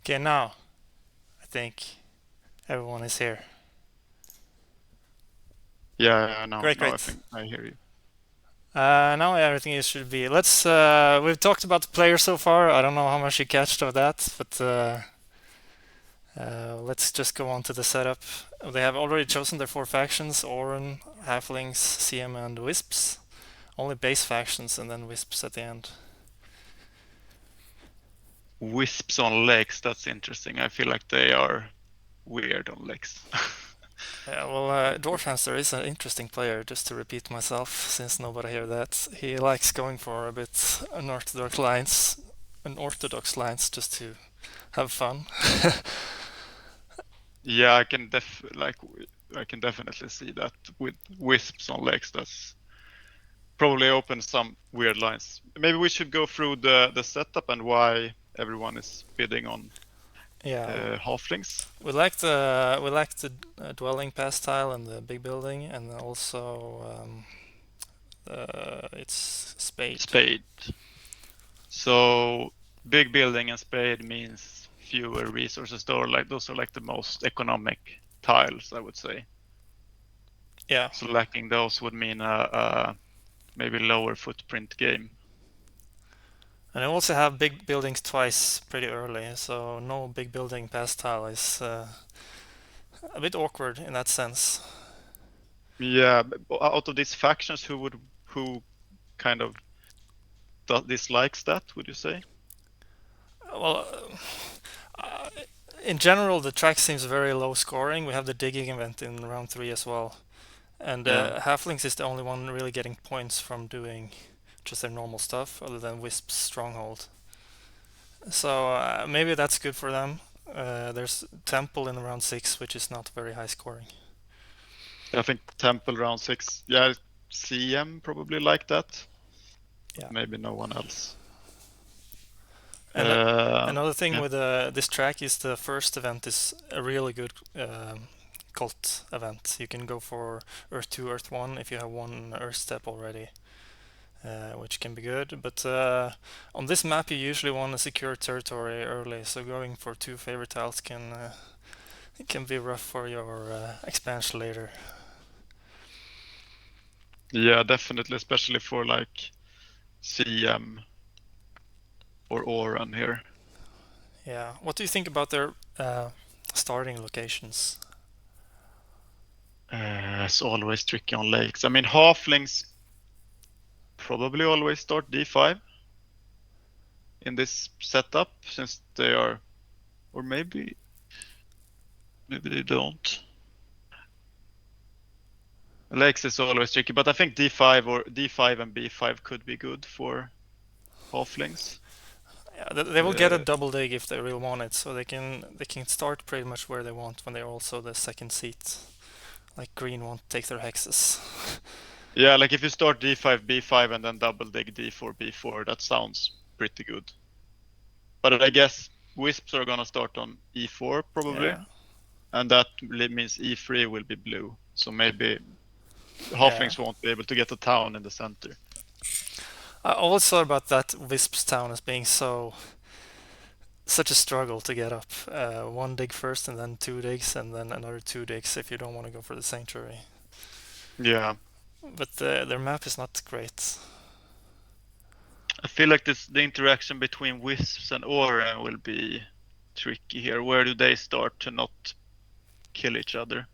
Okay, now I think everyone is here. Yeah, Great, now I great. think I hear you. Now everything is should be. Let's. We've talked about the players so far. I don't know how much you catched of that, but let's just go on to the setup. They have already chosen their four factions: Orin, Halflings, CM, and Wisps. Only base factions and then Wisps at the end. Wisps on lakes, that's interesting. I feel like they are weird on lakes. Yeah, well, Dwarfhamster is an interesting player, just to repeat myself, since nobody heard that. He likes going for a bit unorthodox lines just to have fun. Yeah, I can definitely see that with wisps on lakes. That's probably opens some weird lines. Maybe we should go through the setup and why everyone is bidding on Yeah, halflings. we like the dwelling pass tile and the big building, and also it's spade. Spade. So big building and spade means fewer resources. Those are like the most economic tiles, I would say. Yeah, So lacking those would mean a maybe lower footprint game. and I also have big buildings twice pretty early, so no big building pass tile is a bit awkward in that sense. Yeah, but out of these factions, who kind of dislikes that? Would you say? Well, uh, in general, the track seems very low scoring. We have the digging event in round three as well, and Yeah, Halflings is the only one really getting points from doing just their normal stuff, other than Wisp's stronghold. So maybe that's good for them. There's Temple in round six, which is not very high scoring. I think Temple round six. Yeah, CM probably like that, but Yeah, maybe no one else. and Uh, another thing yeah, with this track is the first event is a really good cult event. You can go for Earth 2, Earth 1 if you have one Earth step already, which can be good. But on this map, you usually want to secure territory early, so going for two favorite tiles can be rough for your expansion later. yeah, definitely, especially for like CM or Oran here. Yeah. What do you think about their starting locations? It's always tricky on lakes. I mean, halflings probably always start D5 in this setup since they are, or maybe they don't. Lakes is always tricky, but I think D5 or D5 and B5 could be good for halflings. Yeah, they will get a Uh, double dig if they really want it, so they can start pretty much where they want when they're also the second seat. Like green won't take their hexes. yeah, like if you start D5, B5, and then double dig D4, B4, that sounds pretty good. But I guess wisps are gonna start on E4 probably, Yeah, and that means E3 will be blue. So maybe yeah. halflings won't be able to get a town in the center. I always thought about that Wisps town as being such a struggle to get up. One dig first, and then two digs, and then another two digs if you don't want to go for the sanctuary. Yeah, But their map is not great. I feel like the interaction between wisps and Oran will be tricky here. Where do they start to not kill each other?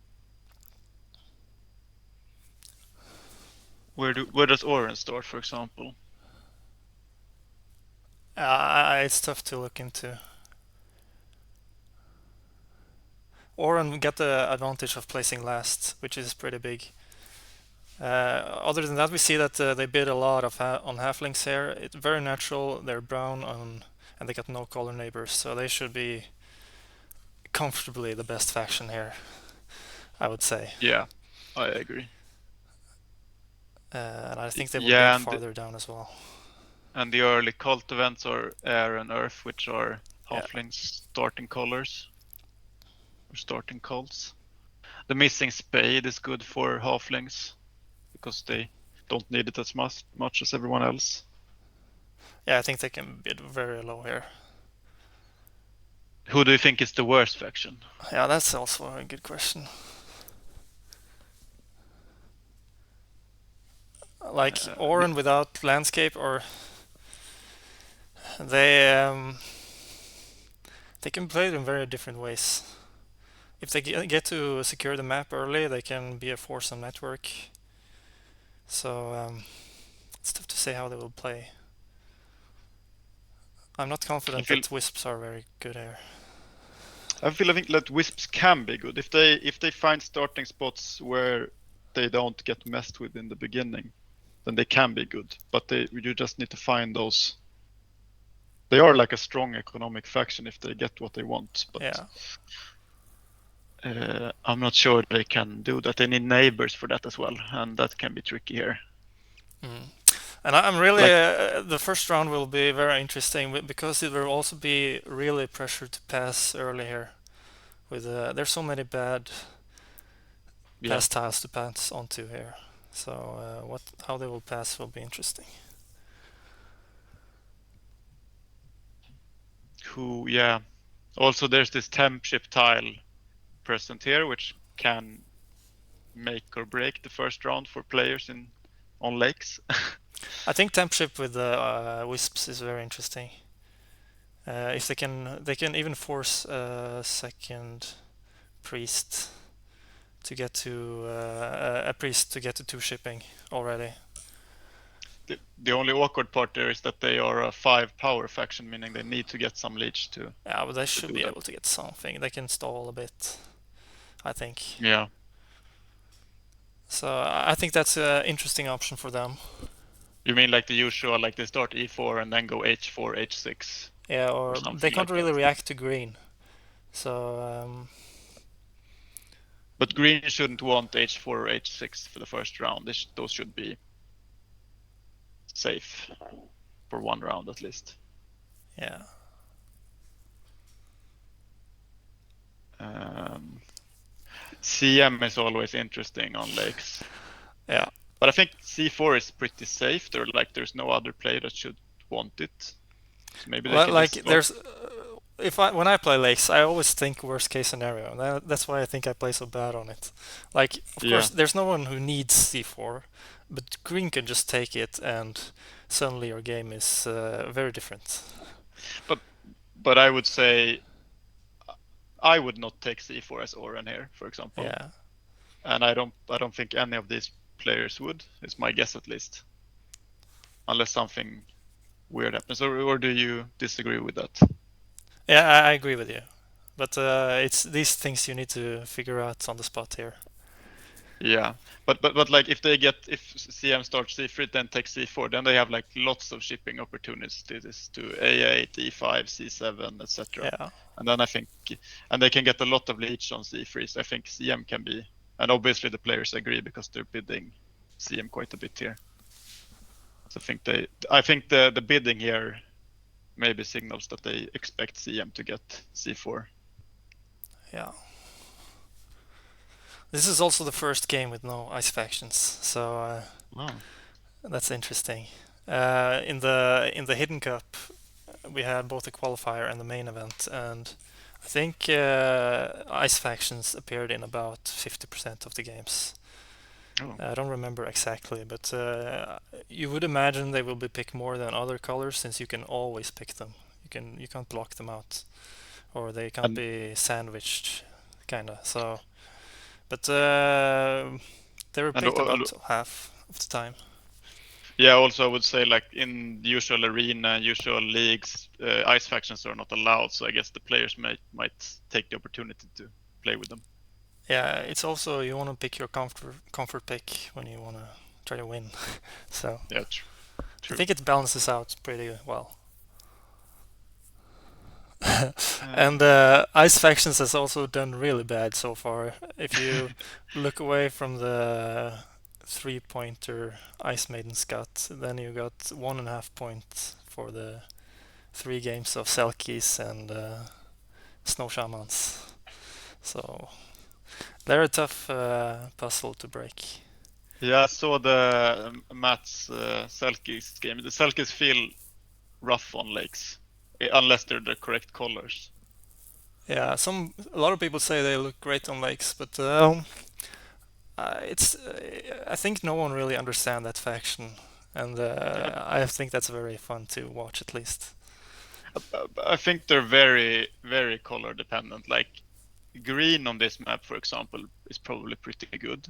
Where does Oran start, for example? It's tough to look into. Oran get the advantage of placing last, which is pretty big. Other than that, we see that they bid a lot on halflings here. It's very natural. They're brown and they got no color neighbors, so they should be comfortably the best faction here, I would say. Yeah, I agree. And I think they will bid Yeah, farther down as well. and the early cult events are air and earth, which are Yeah, halflings starting colors or starting cults. The missing spade is good for halflings because they don't need it as much as everyone else. yeah, I think they can bid very low here. Who do you think is the worst faction? Yeah, that's also a good question. Like The- Oran without landscape, or they they can play it in very different ways. If they get to secure the map early, they can be a force on network. So it's tough to say how they will play. I'm not I confident feel that Wisps are very good here. I think that Wisps can be good if they find starting spots where they don't get messed with in the beginning, then they can be good. But you just need to find those. They are like a strong economic faction if they get what they want, but Yeah. I'm not sure they can do that. They need neighbors for that as well, and that can be tricky here. Mm. And I'm really Like, the first round will be very interesting because it will also be really pressure to pass early here. With there's so many bad yeah, pass tiles to pass onto here. So what how they will pass will be interesting. yeah. Also, there's this temp ship tile present here, which can make or break the first round for players on lakes. I think temp ship with the wisps is very interesting. If they can even force a second priest to get to a priest to get to two shipping already. The only awkward part there is that they are a 5 power faction, meaning they need to get some leech Yeah, but they to should do be that. able to get something. They can stall a bit, I think. Yeah. So I think that's an interesting option for them. You mean like the usual, like they start e4 and then go h4, h6 Yeah, or or they something can't like that. really react to green. So But green shouldn't want h4 or h6 for the first round. Those should be safe for one round at least. yeah, CM is always interesting on lakes. yeah. But I think c4 is pretty safe. There's no other player that should want it. So maybe they can Like just start. there's if I when I play lakes, I always think worst case scenario. That's why I think I play so bad on it. Like, of Yeah. course, there's no one who needs c4, but green can just take it, and suddenly your game is very different. But but I would say I would not take c4 as Oran here, for example. Yeah, And I don't think any of these players would. It's my guess at least. Unless something weird happens. Or do you disagree with that? yeah, I agree with you. But it's these things you need to figure out on the spot here. Yeah. But like if CM starts c3 then takes c4, then they have like lots of shipping opportunities to a8, e5, c7, etc. Yeah, And then I think and they can get a lot of leech on c3. So I think CM can be, and obviously the players agree because they're bidding CM quite a bit here. So I think the bidding here maybe signals that they expect CM to get c4. yeah. This is also the first game with no ice factions, so Wow. that's interesting. In the hidden cup, we had both the qualifier and the main event, and I think ice factions appeared in about 50% of the games. Oh. I don't remember exactly, but you would imagine they will be picked more than other colors since you can always pick them. You can't block them out, or they can't And be sandwiched, kinda. So, but they were and picked about half of the time. yeah, also I would say like in usual arena, usual leagues, ice factions are not allowed. So I guess the players might take the opportunity to play with them. Yeah, it's also you want to pick your comfort pick when you want to try to win. So Yeah, I true. think it balances out pretty well. Uh, And Ice Factions has also done really bad so far. If you look away from the three-pointer Ice Maidens got, then you got 1.5 points for the 3 games of Selkies and Snow Shamans. So they're a tough puzzle to break. yeah, I saw the Matt's Selkies game. The Selkies feel rough on lakes, unless they're the correct colors. Yeah, a lot of people say they look great on lakes, but I think no one really understands that faction, and Yeah, I think that's very fun to watch at least. I think they're very, very color dependent. Like green on this map, for example, is probably pretty good.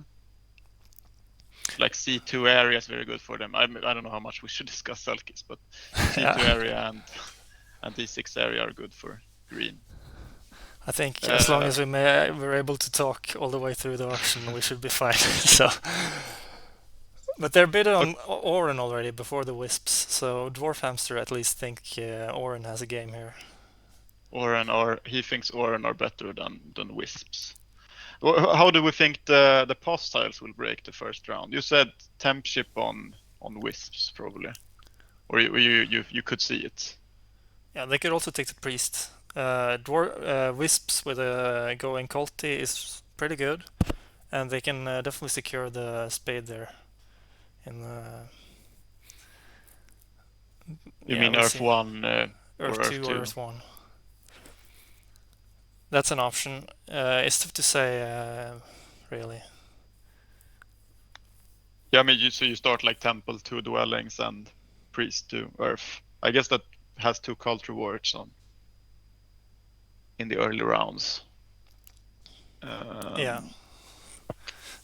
Like C2 area is very good for them. I don't know how much we should discuss Selkis, but Yeah, C2 area and D6 area are good for green. I think as long Uh, as we're able to talk all the way through the auction, we should be fine. So, but they're bid but on Oren already before the Wisps, so Dwarfhamster at least think Oren has a game here. He thinks Oren are better than Wisps. How do we think the hostiles will break the first round? You said temp ship on Wisps probably, or you could see it. Yeah, they could also take the priest. Wisps with a going culty is pretty good, and they can definitely secure the spade there. In You yeah, mean we'll Earth see. One or Earth Earth 2 or Two? Earth 1. That's an option. It's tough to say, really. Yeah, I mean, you start like Temple, 2 dwellings, and Priest, 2 Earth. I guess that has 2 culture wards on in the early rounds. Yeah. Um,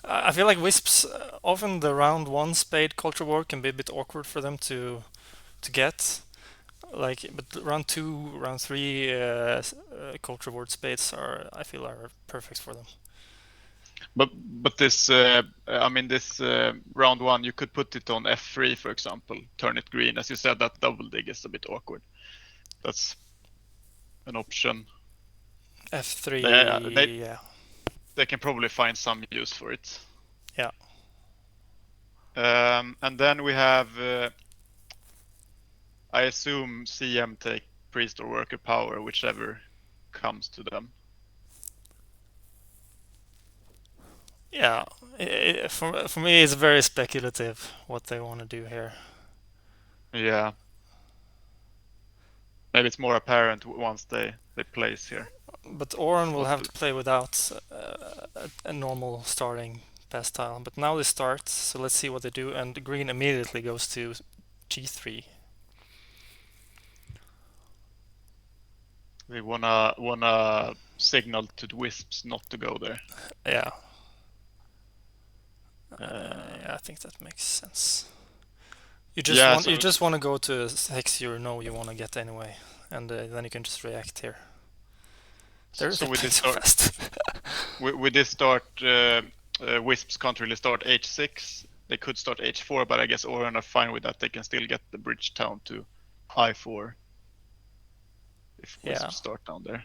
I feel like Wisps, often the round 1 spade culture war can be a bit awkward for them to get. Like, but round 2, round 3 culture ward spades I feel are perfect for them. but this, I mean, this round 1, you could put it on F3, for example, turn it green. As you said, that double dig is a bit awkward. That's an option. They F3, yeah. they can probably find some use for it. Yeah. And then we have, I assume CM take priest or worker power, whichever comes to them. Yeah. For me, it's very speculative what they want to do here. Yeah, maybe it's more apparent once they place here. But Oren will What have to, to play without a normal starting pass tile. But now they start, so let's see what they do. And green immediately goes to G3. they wanna signal to the wisps not to go there. Yeah, Uh, yeah, I think that makes sense. yeah, You so just want to go to a hex you know you want to get anyway, and then you can just react here. They're so with playing this so start, fast. with this start, wisps can't really start H6. They could start H4, but I guess Oran are fine with that. They can still get the bridge town to I4 if Yeah, wisps start down there.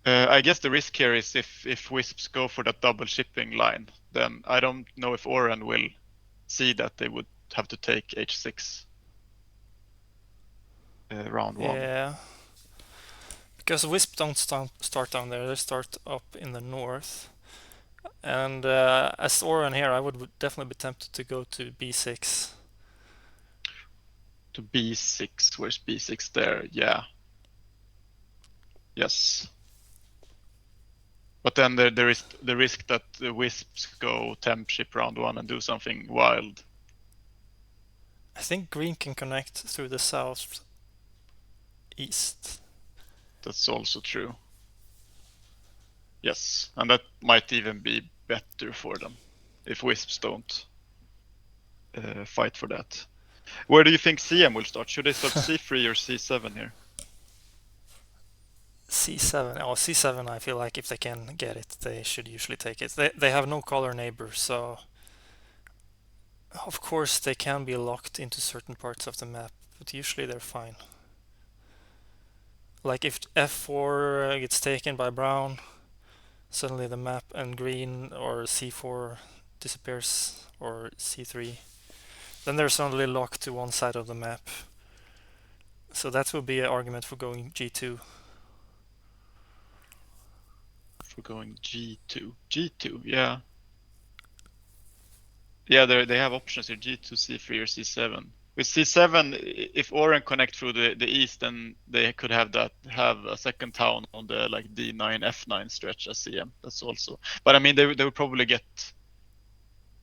I guess the risk here is if wisps go for that double shipping line, then I don't know if Oran will see that they would have to take H6 round 1. yeah. Because Wisp don't start down there; they start up in the north. And as Oren here, I would definitely be tempted to go to B6. To B6, where's B6 there? Yeah. Yes. But then there is the risk that the wisps go temp ship round 1 and do something wild. I think green can connect through the south east. That's also true. Yes, and that might even be better for them if wisps don't fight for that. Where do you think CM will start? Should they start C3 or C7 here? C7. Oh, C7. I feel like if they can get it, they should usually take it. They have no color neighbor, so of course they can be locked into certain parts of the map, but usually they're fine. Like if F4 gets taken by brown, suddenly the map and green or C4 disappears, or C3. Then they're suddenly locked to one side of the map. So that would be an argument for going G2. For going G2. G2, yeah. Yeah, they have options here, G2, C3 or C7. with C7, if Oren connect through the east, then they could have a second town on the like D9 F9 stretch as CM. That's also, but I mean they would probably get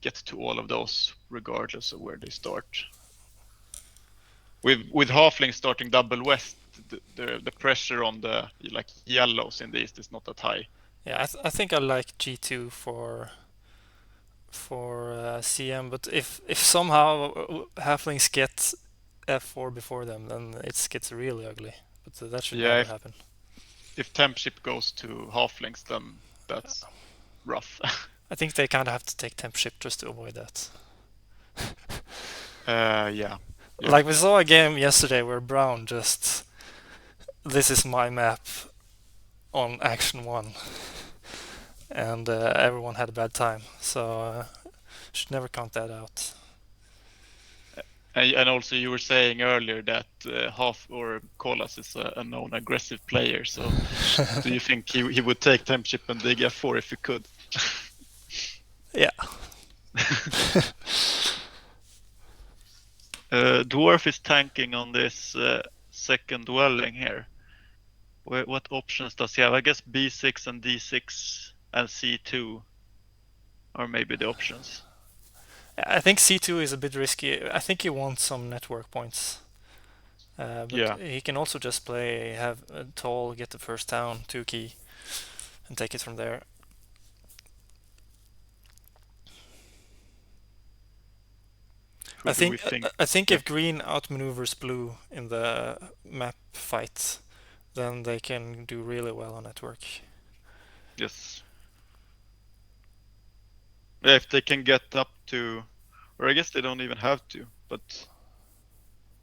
to all of those regardless of where they start. With halflings starting double west, the pressure on the like yellows in the east is not that high. Yeah, I think I like G2 for CM, but if somehow halflings get F4 before them, then it gets really ugly. But that should Yeah, never happen. if temp ship goes to halflings, then that's rough. I think they kind of have to take temp ship just to avoid that. Yeah. Like we saw a game yesterday where Brown just, this is my map on action 1, and everyone had a bad time. So should never count that out. And also, you were saying earlier that half or kolas is a known aggressive player. So, do you think he would take temp ship and dig F4 if he could? Yeah. Dwarf is tanking on this second dwelling here. What options does he have? I guess B6 and D6 and C2 are maybe the options. I think C2 is a bit risky. I think he wants some network points. But Yeah. he can also just have a tall, get the first town, 2 key, and take it from there. I think Yeah. if green outmaneuvers blue in the map fight, then they can do really well on network. Yes. Yeah, if they can get up to, or I guess they don't even have to, but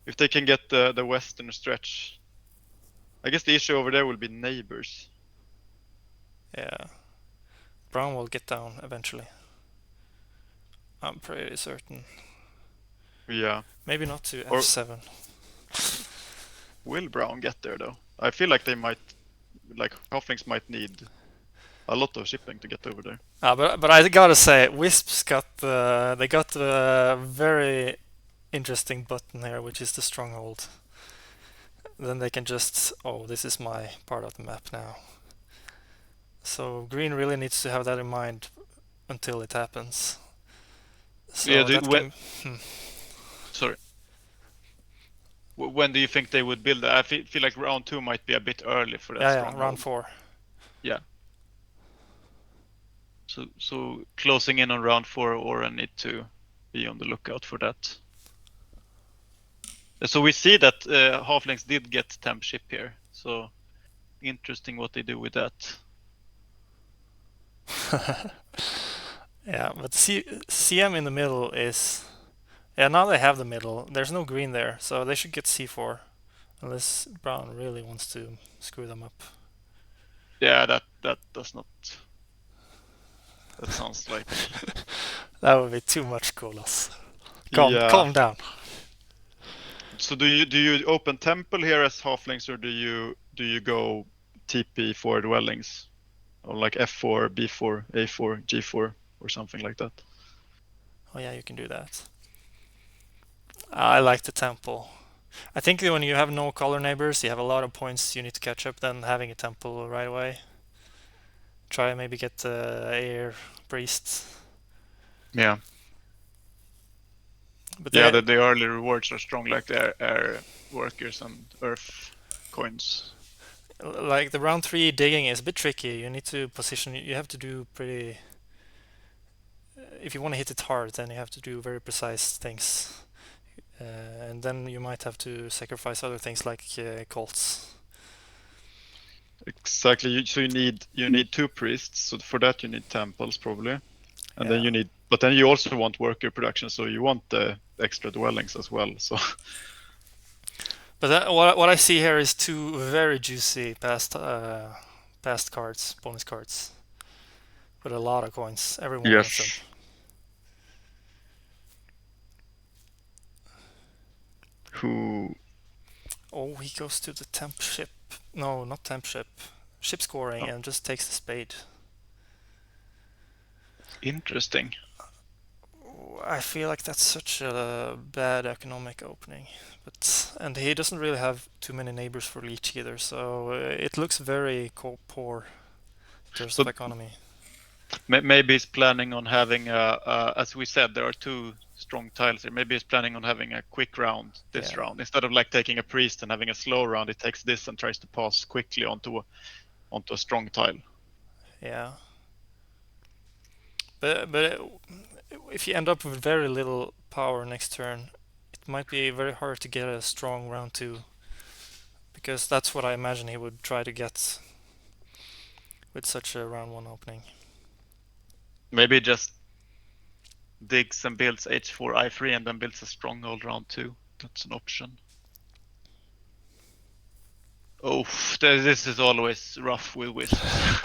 if they can get the western stretch, I guess the issue over there will be neighbors. Yeah. Brown will get down eventually. I'm pretty certain. Yeah. Maybe not to Or F7. will Brown get there though? I feel like they might, like halflings might need a lot of shipping to get over there. But I gotta say, Wisps got the very interesting button here, which is the stronghold. Then they can just, oh, this is my part of the map now. So green really needs to have that in mind until it happens. So Yeah. that can. Sorry. When do you think they would build that? I feel like round 2 might be a bit early for that Yeah, stronghold. round 4. Yeah. So closing in on round 4, or I need to be on the lookout for that. So we see that halflings did get temp ship here. So interesting what they do with that. Yeah, but CM in the middle is. Yeah, now they have the middle. There's no green there, so they should get C4. Unless Brown really wants to screw them up. Yeah, that does not. That sounds like. That would be too much kolas. Yeah. Calm down. So do you open temple here as halflings, or do you go TP for dwellings, or like F4, B4, A4, G4, or something like that? Oh yeah, you can do that. I like the temple. I think when you have no color neighbors, you have a lot of points you need to catch up. Then having a temple right away. Try maybe get air priest. Yeah. But Yeah, the early rewards are strong, like the air workers and earth coins. like the round 3 digging is a bit tricky. You need to position. You have to do pretty. If you want to hit it hard, then you have to do very precise things. And then you might have to sacrifice other things like colts. Exactly. So you need 2 priests. So for that you need temples probably, and then Yeah. but then you also want worker production. So you want the extra dwellings as well. So. But what I see here is 2 very juicy past cards, bonus cards, with a lot of coins. Everyone wants them. Who? Oh, he goes to the temp ship. No, not temp ship. Ship scoring and just takes the spade. Interesting. I feel like that's such a bad economic opening. And he doesn't really have too many neighbors for leech either, so it looks very poor in terms So of economy. maybe he's planning on having as we said, there are two strong tiles here. Maybe he's planning on having a quick round this Yeah. round instead of like taking a priest and having a slow round. He takes this and tries to pass quickly onto a strong tile. Yeah. But if you end up with very little power next turn, it might be very hard to get a strong round two, because that's what I imagine he would try to get with such a round one opening. Maybe just digs and builds H4 I3 and then builds a stronghold round two. That's an option. Oh, this is always rough with wisps.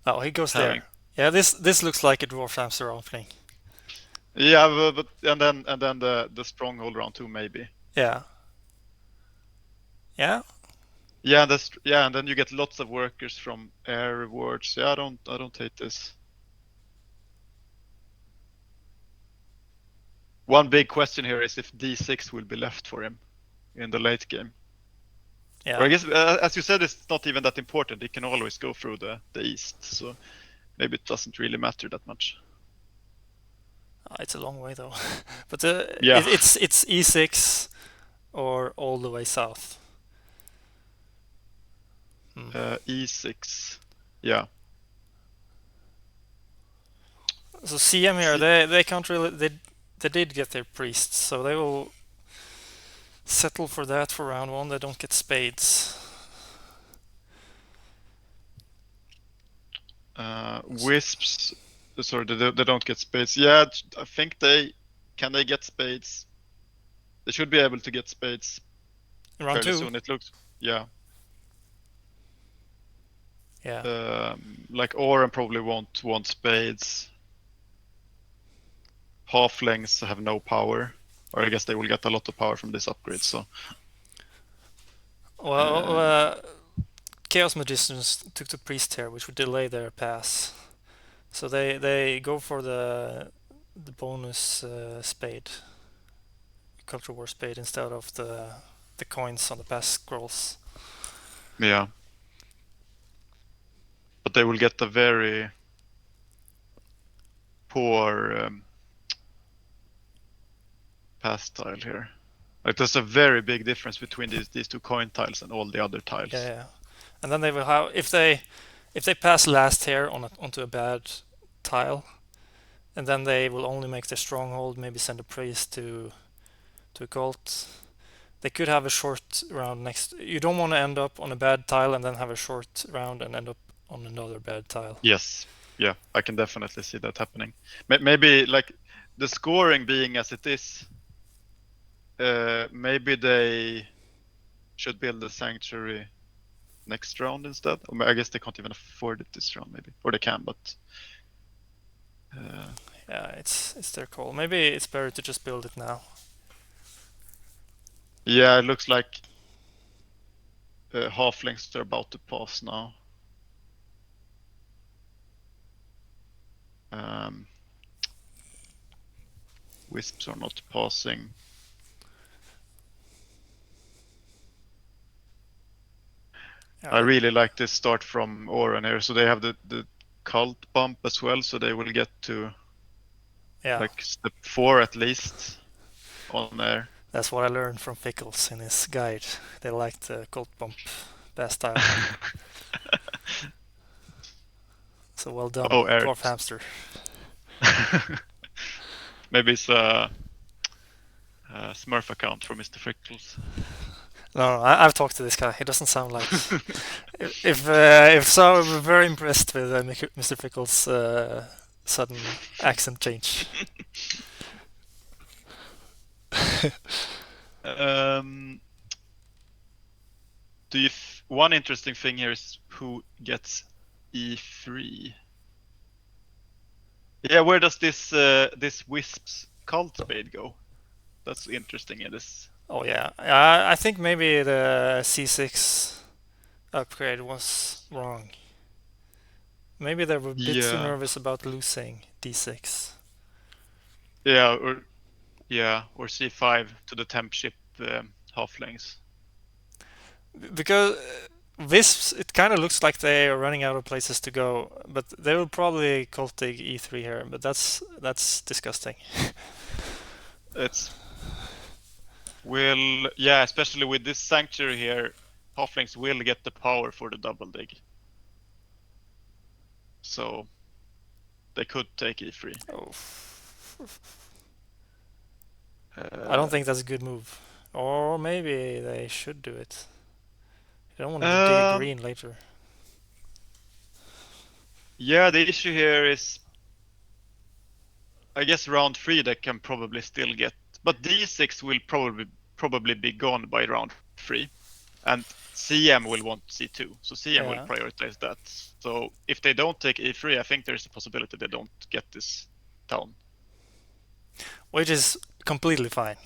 Oh, he goes Having there. Yeah, this looks like a Dwarfhamster opening. yeah, but and then the stronghold round two maybe. Yeah. Yeah. Yeah, and then you get lots of workers from air rewards. Yeah, I don't hate this. One big question here is if D6 will be left for him in the late game. Or I Yeah. guess, as you said, it's not even that important. He can always go through the east, so maybe it doesn't really matter that much. It's a long way though. But Yeah, it's E6 or all the way south. Hmm. E6. Yeah. So CM here, See, they can't really they did get their priests, so they will settle for that for round one. They don't get spades. wisps. Sorry, they don't get spades. Yeah, I think they get spades. They should be able to get spades Round fairly two. soon. It looks, yeah. Yeah. Like Oren probably won't want spades. Halflings have no power, or I guess they will get a lot of power from this upgrade. So Well, uh, Chaos Magicians took the priest here, which would delay their pass. So they go for the bonus spade, Culture War spade, instead of the coins on the pass scrolls. yeah, but they will get a very poor pass tile here. Like there's a very big difference between these two coin tiles and all the other tiles. Yeah. And then they will have if they pass last here onto a bad tile, and then they will only make their stronghold, maybe send a priest to a cult. They could have a short round next. You don't want to end up on a bad tile and then have a short round and end up on another bad tile. Yes, yeah, I can definitely see that happening. Maybe like the scoring being as it is, maybe they should build a sanctuary next round instead. Or I guess they can't even afford it this round, maybe, or they can, but Yeah, it's their call. Maybe it's better to just build it now. yeah, it looks like halflings are about to pass now. Wisps are not passing. Yeah, I really like this start from Oren here. So they have the cult bump as well, so they will get to yeah. like step 4 at least on there. That's what I learned from Pickles in his guide. They liked the cult bump best style. So well done, Oh, Eric. Dwarfhamster. Maybe it's a Smurf account for Mr. Frickles. No, I've talked to this guy. He doesn't sound like. If so, I'm very impressed with Mr. Pickles' sudden accent change. One interesting thing here is who gets E3. Yeah, where does this Wisps cult spade go? That's interesting in this. Oh yeah, I think maybe the C6 upgrade was wrong. Maybe they were a bit too Yeah, nervous about losing d6. yeah, or c5 to the temp ship halflings. Because Wisps, it kind of looks like they are running out of places to go, but they will probably cultig e3 here, but that's disgusting. It's yeah, especially with this sanctuary here, halflings will get the power for the double dig. So they could take e3. Oh. I don't Uh, think that's a good move. Or maybe they should do it. You don't want to dig a um, green later. yeah, the issue here is, I guess round 3 they can probably still get, but d6 will probably be gone by round 3, and CM will want c2, so CM will Yeah. prioritize that. So if they don't take e3, I think there's a possibility they don't get this town. Which is completely fine,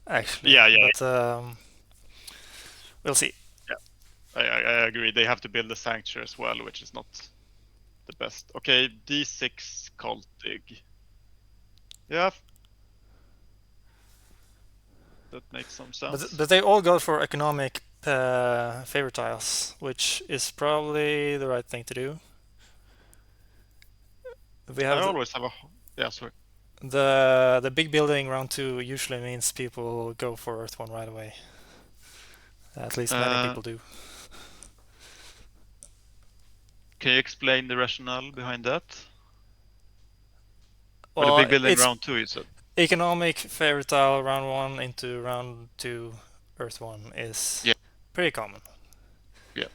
actually. Yeah, yeah, But we'll see. yeah. I agree. They have to build a sanctuary as well, which is not the best. Okay, d6 cultig. Yeah, that makes some sense. But they all go for economic favor tiles, which is probably the right thing to do. We I have always have a yeah. Sorry. the big building round 2 usually means people go for Earth 1 right away. At least many people do. Can you explain the rationale behind that? For the Well, big building it's round 2, you said. economic favor tile round 1 into round 2 Earth 1 is Yeah, pretty common. yeah.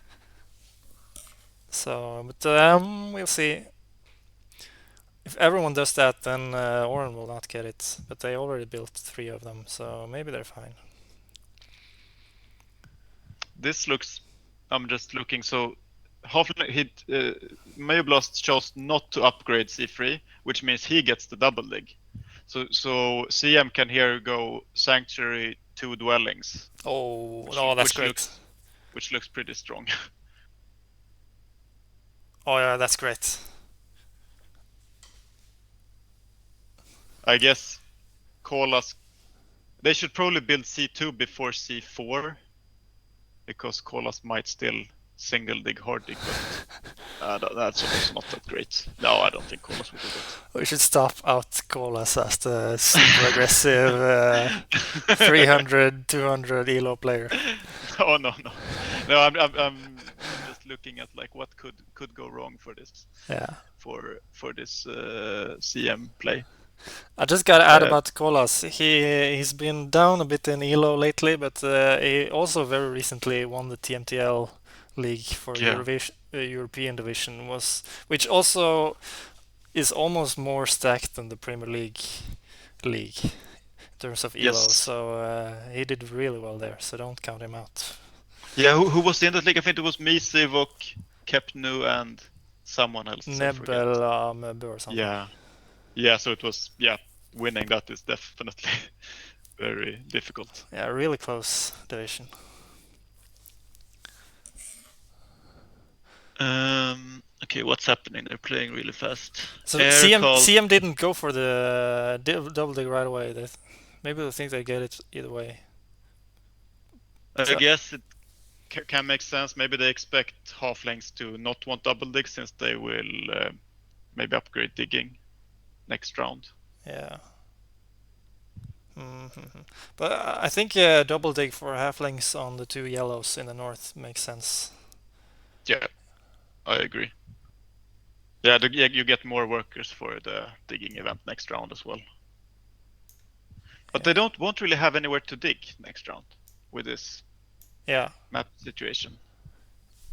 So, but we'll see. If everyone does that, then Oren will not get it. But they already built 3 of them, so maybe they're fine. This looks. I'm just looking. So, Myoblast chose not to upgrade C3, which means he gets the double dig. So CM can here go Sanctuary 2 Dwellings, Oh, no, that's great. which looks pretty strong. Oh yeah, that's great. I guess kolas. They should probably build C2 before C4, because kolas might still single dig hard dig, but that's also not that great. No, I don't think kolas will do that. We should stop out kolas as the super aggressive 300, 200 elo player. No, no, no, no. I'm just looking at like what could go wrong for this. Yeah. For this CM play. I just gotta add about Kolas. He's been down a bit in elo lately, but he also very recently won the TMTL league for European division, which also is almost more stacked than the Premier League in terms of elo. Yes. So he did really well there. So don't count him out. Yeah, who was in that league? I think it was me, Sivok, Kepnu, and someone else. Nebel or something. Yeah. So it was winning that is definitely very difficult. Yeah, really close division. Okay, what's happening? They're playing really fast. So CM didn't go for the double dig right away. Maybe they think they get it either way. I guess it can make sense. Maybe they expect halflings to not want double dig, since they will maybe upgrade digging next round. Yeah. Mm-hmm. But I think double dig for halflings on the 2 yellows in the north makes sense. Yeah, I agree. Yeah, you get more workers for the digging event next round as well. But they won't really have anywhere to dig next round with this map situation.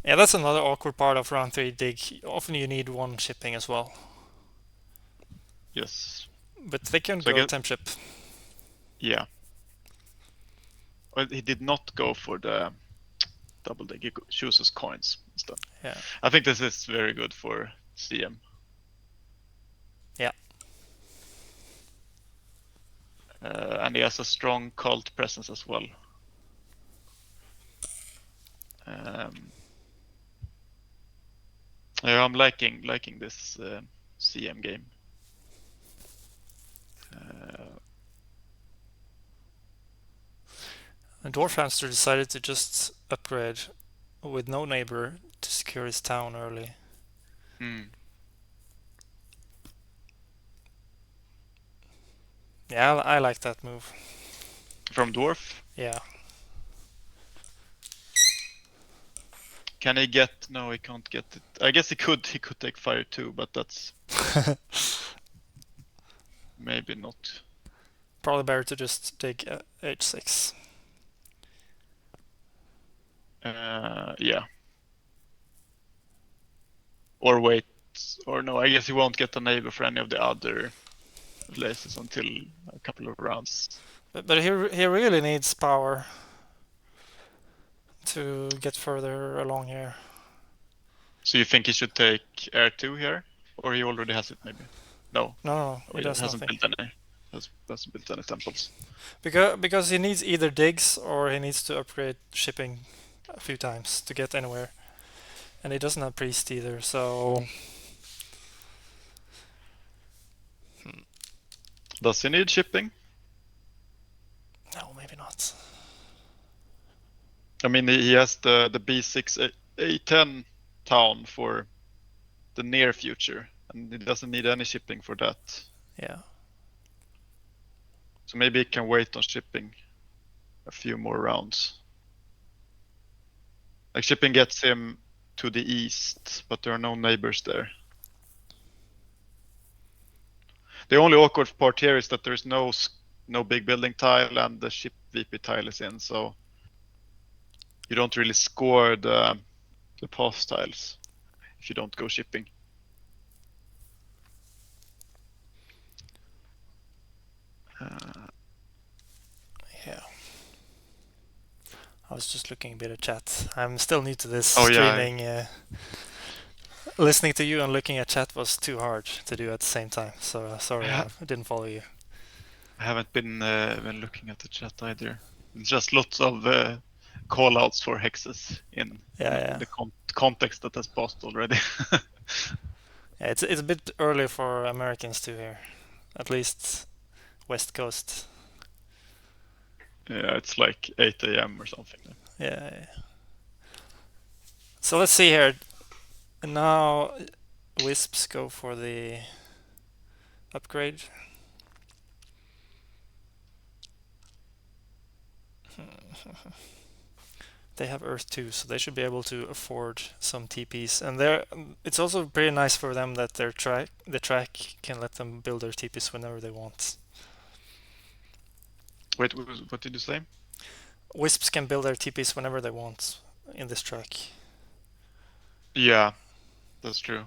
Yeah, that's another awkward part of round 3 dig. Often you need 1 shipping as well. Yes. But they can go temp ship. Yeah. Well, he did not go for the double dig. He chooses coins instead. Yeah. I think this is very good for CM. Yeah. And he has a strong cult presence as well. Yeah, I'm liking this CM game. And Dwarfhamster decided to just upgrade with no neighbor to secure his town early. Mm. Yeah, I like that move. From Dwarf? Yeah. Can he get? No, he can't get it. I guess he could. He could take fire too, but that's maybe not. Probably better to just take h6. Yeah. Or wait. Or no, I guess he won't get a neighbor for any of the other places until a couple of rounds. But he really needs power to get further along here. So you think he should take Air 2 here? Or he already has it maybe? No. No, Oh, he he does hasn't nothing. built any. Hasn't built any temples. Because he needs either digs or he needs to upgrade shipping a few times to get anywhere. And he doesn't have priest either, so Does he need shipping? no, maybe not. I mean, he has the B6 A10 town for the near future, and he doesn't need any shipping for that. Yeah. So maybe he can wait on shipping a few more rounds. Like shipping gets him to the east, but there are no neighbors there. The only awkward part here is that there's no big building tile and the ship VP tile is in, so you don't really score the pass tiles if you don't go shipping. Yeah. I was just looking a bit at chat. I'm still new to this Oh streaming. Listening to you and looking at chat was too hard to do at the same time. So sorry, yeah. I didn't follow you. I haven't been looking at the chat either. It's just lots of call-outs for hexes in Yeah. the context that has passed already. Yeah, it's a bit early for Americans too here, at least West Coast. Yeah, it's like 8 a.m. or something. Yeah. So let's see here. Now Wisps go for the upgrade. They have Earth 2, so they should be able to afford some TPs. And it's also pretty nice for them that the track can let them build their TPs whenever they want. Wait, what did you say? Wisps can build their TPs whenever they want in this track. Yeah, that's true.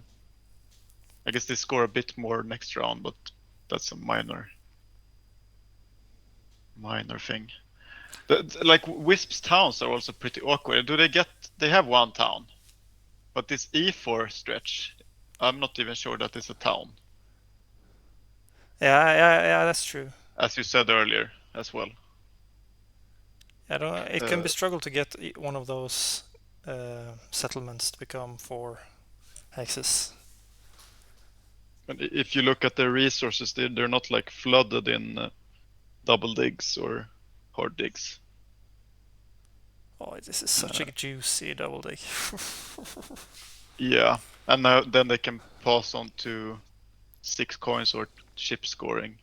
I guess they score a bit more next round, but that's a minor thing. Like Wisp's towns are also pretty awkward. They have one town, but this E4 stretch, I'm not even sure that is a town. Yeah, that's true. As you said earlier as well. It can be struggle to get one of those settlements to become 4 hexes. And if you look at their resources, they're not like flooded in double digs or hard digs. Oh, this is such a juicy double dig. Yeah, and then they can pass on to 6 coins or ship scoring.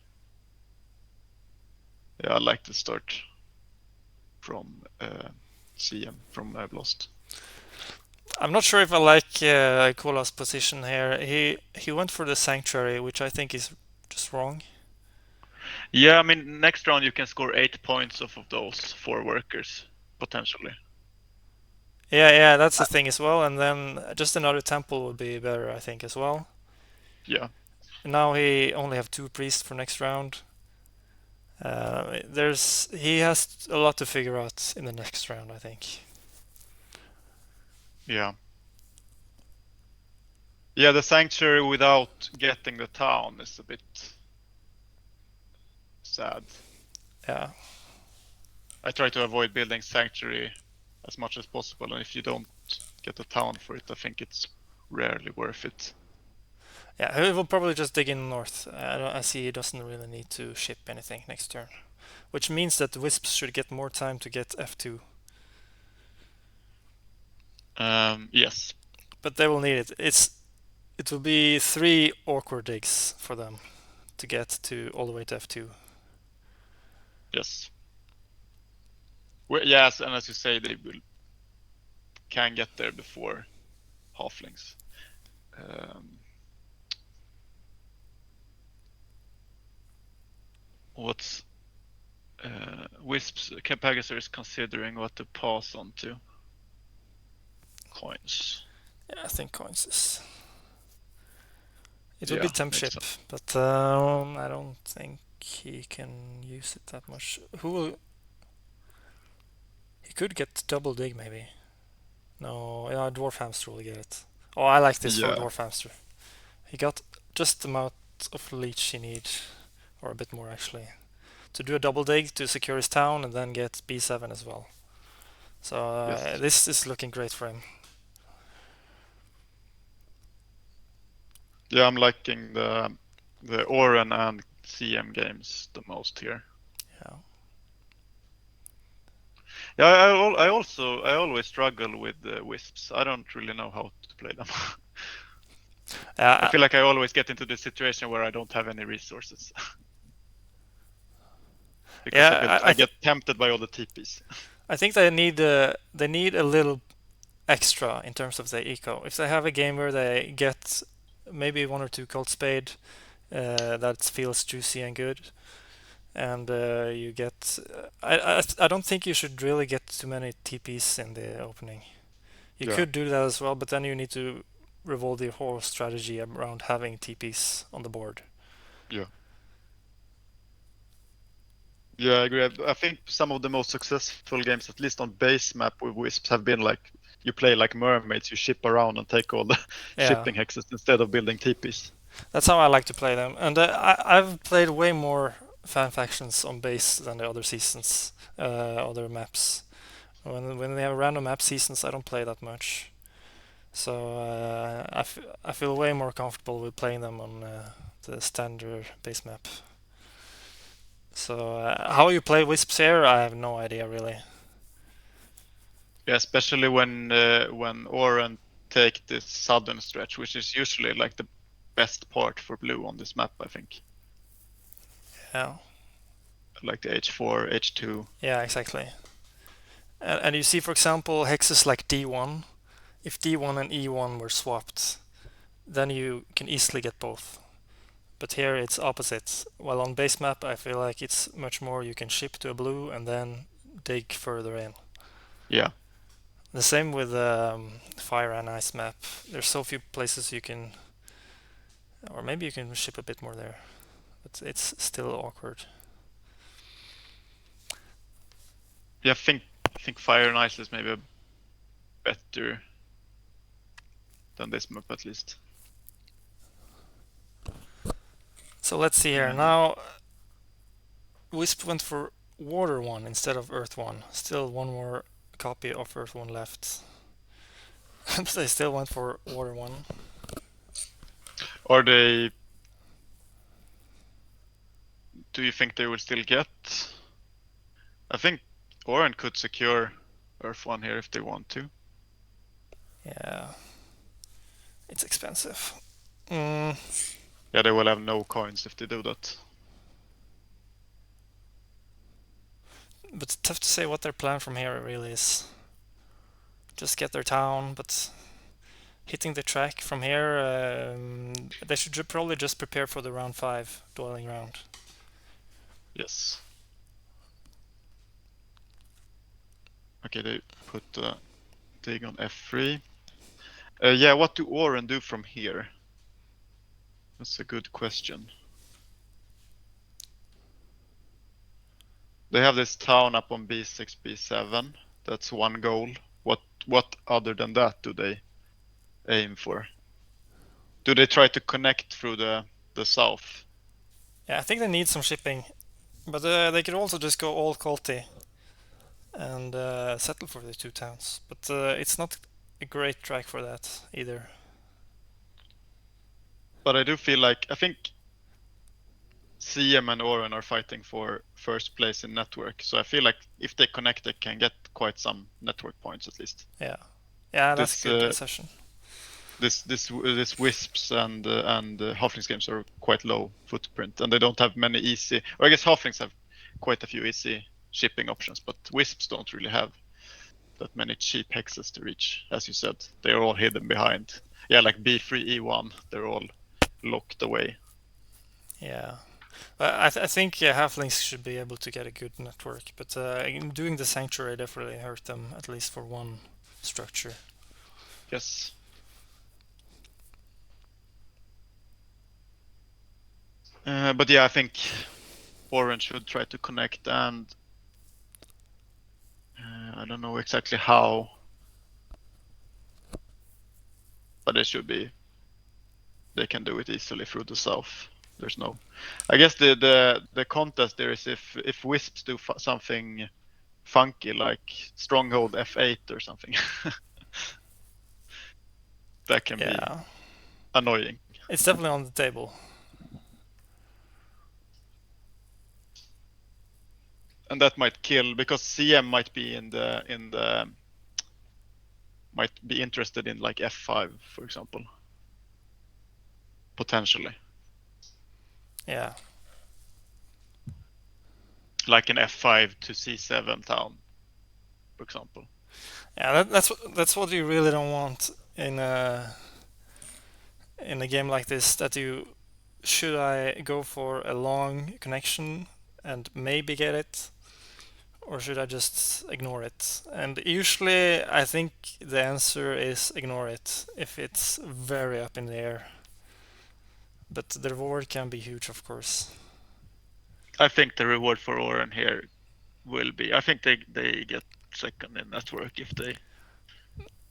Yeah, I like the start from CM, from Myoblast. I'm not sure if I like kolas position here. He went for the sanctuary, which I think is just wrong. Yeah, I mean, next round you can score 8 points off of those 4 workers, potentially. Yeah, that's the thing as well. And then just another temple would be better, I think, as well. Yeah. Now he only have 2 priests for next round. He has a lot to figure out in the next round, I think. Yeah. Yeah, the sanctuary without getting the town is a bit sad. Yeah. I try to avoid building sanctuary as much as possible, and if you don't get a town for it, I think it's rarely worth it. Yeah, he will probably just dig in north. I see he doesn't really need to ship anything next turn, which means that the Wisps should get more time to get F2. Yes. But they will need it. It will be 3 awkward digs for them to get to all the way to F2. Yes. Yes, and as you say, can get there before halflings. What's Wisps pagasser is considering what to pass on to? Coins. Yeah, I think coins is. It will Yeah, be temp makes ship, sense. but I don't think he can use it that much. Who will? He could get double dig maybe. No, yeah, Dwarfhamster will get it. Oh, I like this for Yeah. Dwarfhamster. He got just the amount of leech he needs, or a bit more actually, to do a double dig to secure his town and then get B7 as well. So Yes. this is looking great for him. Yeah, I'm liking the Oren and CM games the most here. Yeah. Yeah, I always struggle with the Wisps. I don't really know how to play them. I Uh, feel like I always get into this situation where I don't have any resources because yeah, I get tempted by all the TPs. I think they need a little extra in terms of the eco. If they have a game where they get maybe 1 or 2 Cold Spade that feels juicy and good, and you get, I don't think you should really get too many TPs in the opening. You Yeah. could do that as well, but then you need to revolve the whole strategy around having TPs on the board. Yeah. Yeah, I agree. I think some of the most successful games, at least on base map with Wisps, have been like you play like mermaids, you ship around and take all the Yeah, shipping hexes instead of building TPs. that's how I like to play them. And I've played way more fan factions on base than the other seasons, other maps. When they have random map seasons, I don't play that much. So I feel way more comfortable with playing them on the standard base map. So how you play Wisps here, I have no idea really. Yeah, especially when Oren take this southern stretch, which is usually like the best part for blue on this map, I think. Yeah, Like the H4, H2. yeah, exactly. And you see, for example, hexes like D1. If D1 and E1 were swapped, then you can easily get both. But here it's opposite. While on base map, I feel like it's much more you can ship to a blue and then dig further in. Yeah. The same with fire and ice map. There's so few places you can, or maybe you can ship a bit more there, but it's still awkward. Yeah, I think fire and ice is maybe better than this map at least. So let's see here. Now, Wisp went for Water 1 instead of Earth 1. Still one more copy of Earth 1 left. They still went for Water 1. Are they? Do you think they will still get? I think Oren could secure Earth 1 here if they want to. Yeah. It's expensive. Mm, Yeah, they will have no coins if they do that. but it's tough to say what their plan from here really is. Just get their town, but hitting the track from here, they should probably just prepare for the round 5 dwelling round. Yes. Okay, they put dig on F3. Yeah, what do Oren do from here? That's a good question. They have this town up on B6, B7. That's one goal. What other than that do they aim for? Do they try to connect through the south? Yeah, I think they need some shipping, but they could also just go all culty and settle for the 2 towns. But it's not a great track for that either. But I do feel like I think CM and Oren are fighting for first place in network. So I feel like if they connect, they can get quite some network points at least. Yeah, yeah, that's This a good session. this Wisps and Halflings games are quite low footprint, and they don't have many easy. Or I guess Halflings have quite a few easy shipping options, but Wisps don't really have that many cheap hexes to reach. As you said, they are all hidden behind. Yeah, like B3 E1, they're all locked away. Yeah. I think halflings should be able to get a good network, but doing the sanctuary definitely hurt them at least for one structure. Yes. But yeah, I think Orange should try to connect, and I don't know exactly how, but it should be. They can do it easily through the south. There's no. I guess the contest there is if Wisps do something funky like Stronghold F8 or something. That can be Yeah, annoying. it's definitely on the table. And that might kill because CM might be might be interested in like F5, for example. Potentially. Yeah, Like an F5 to C7 town, for example. yeah, that's what you really don't want in a game like this. That you should I go for a long connection and maybe get it, or should I just ignore it? And usually, I think the answer is ignore it if it's very up in the air. But the reward can be huge, of course. I think the reward for Oren here will be. I think they get second in network if they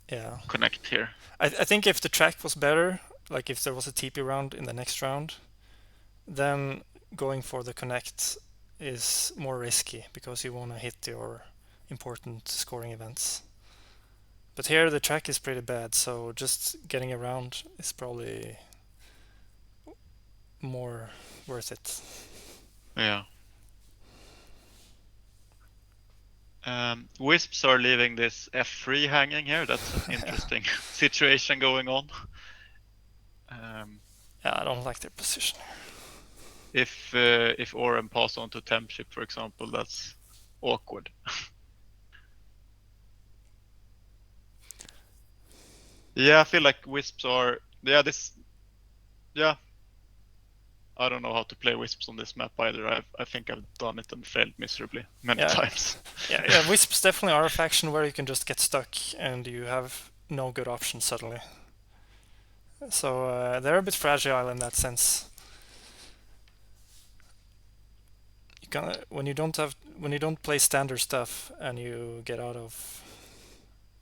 Yeah. connect here. I think if the track was better, like if there was a TP round in the next round, then going for the connect is more risky because you want to hit your important scoring events. But here the track is pretty bad, so just getting around is probably more worth it. Yeah. Wisps are leaving this F3 hanging here. That's an interesting situation going on. Yeah, I don't like their position. If Oren pass on to temp ship, for example, that's awkward. Yeah, I feel like Wisps are. Yeah. I don't know how to play Wisps on this map either. I think I've done it and failed miserably many Yeah, times. yeah. Wisps definitely are a faction where you can just get stuck and you have no good options suddenly. So they're a bit fragile in that sense. You can when you don't play standard stuff and you get out of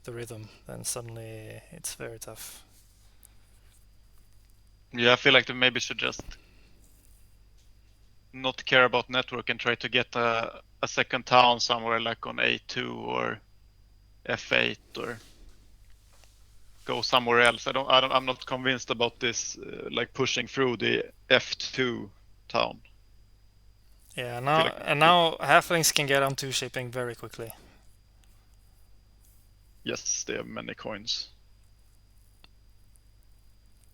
the rhythm, then suddenly it's very tough. Yeah, I feel like they maybe should just not care about network and try to get a second town somewhere like on A2 or F8 or go somewhere else. I'm not convinced about this like pushing through the F2 town. Yeah, I feel now like and now halflings can get on two shipping very quickly. yes, they have many coins.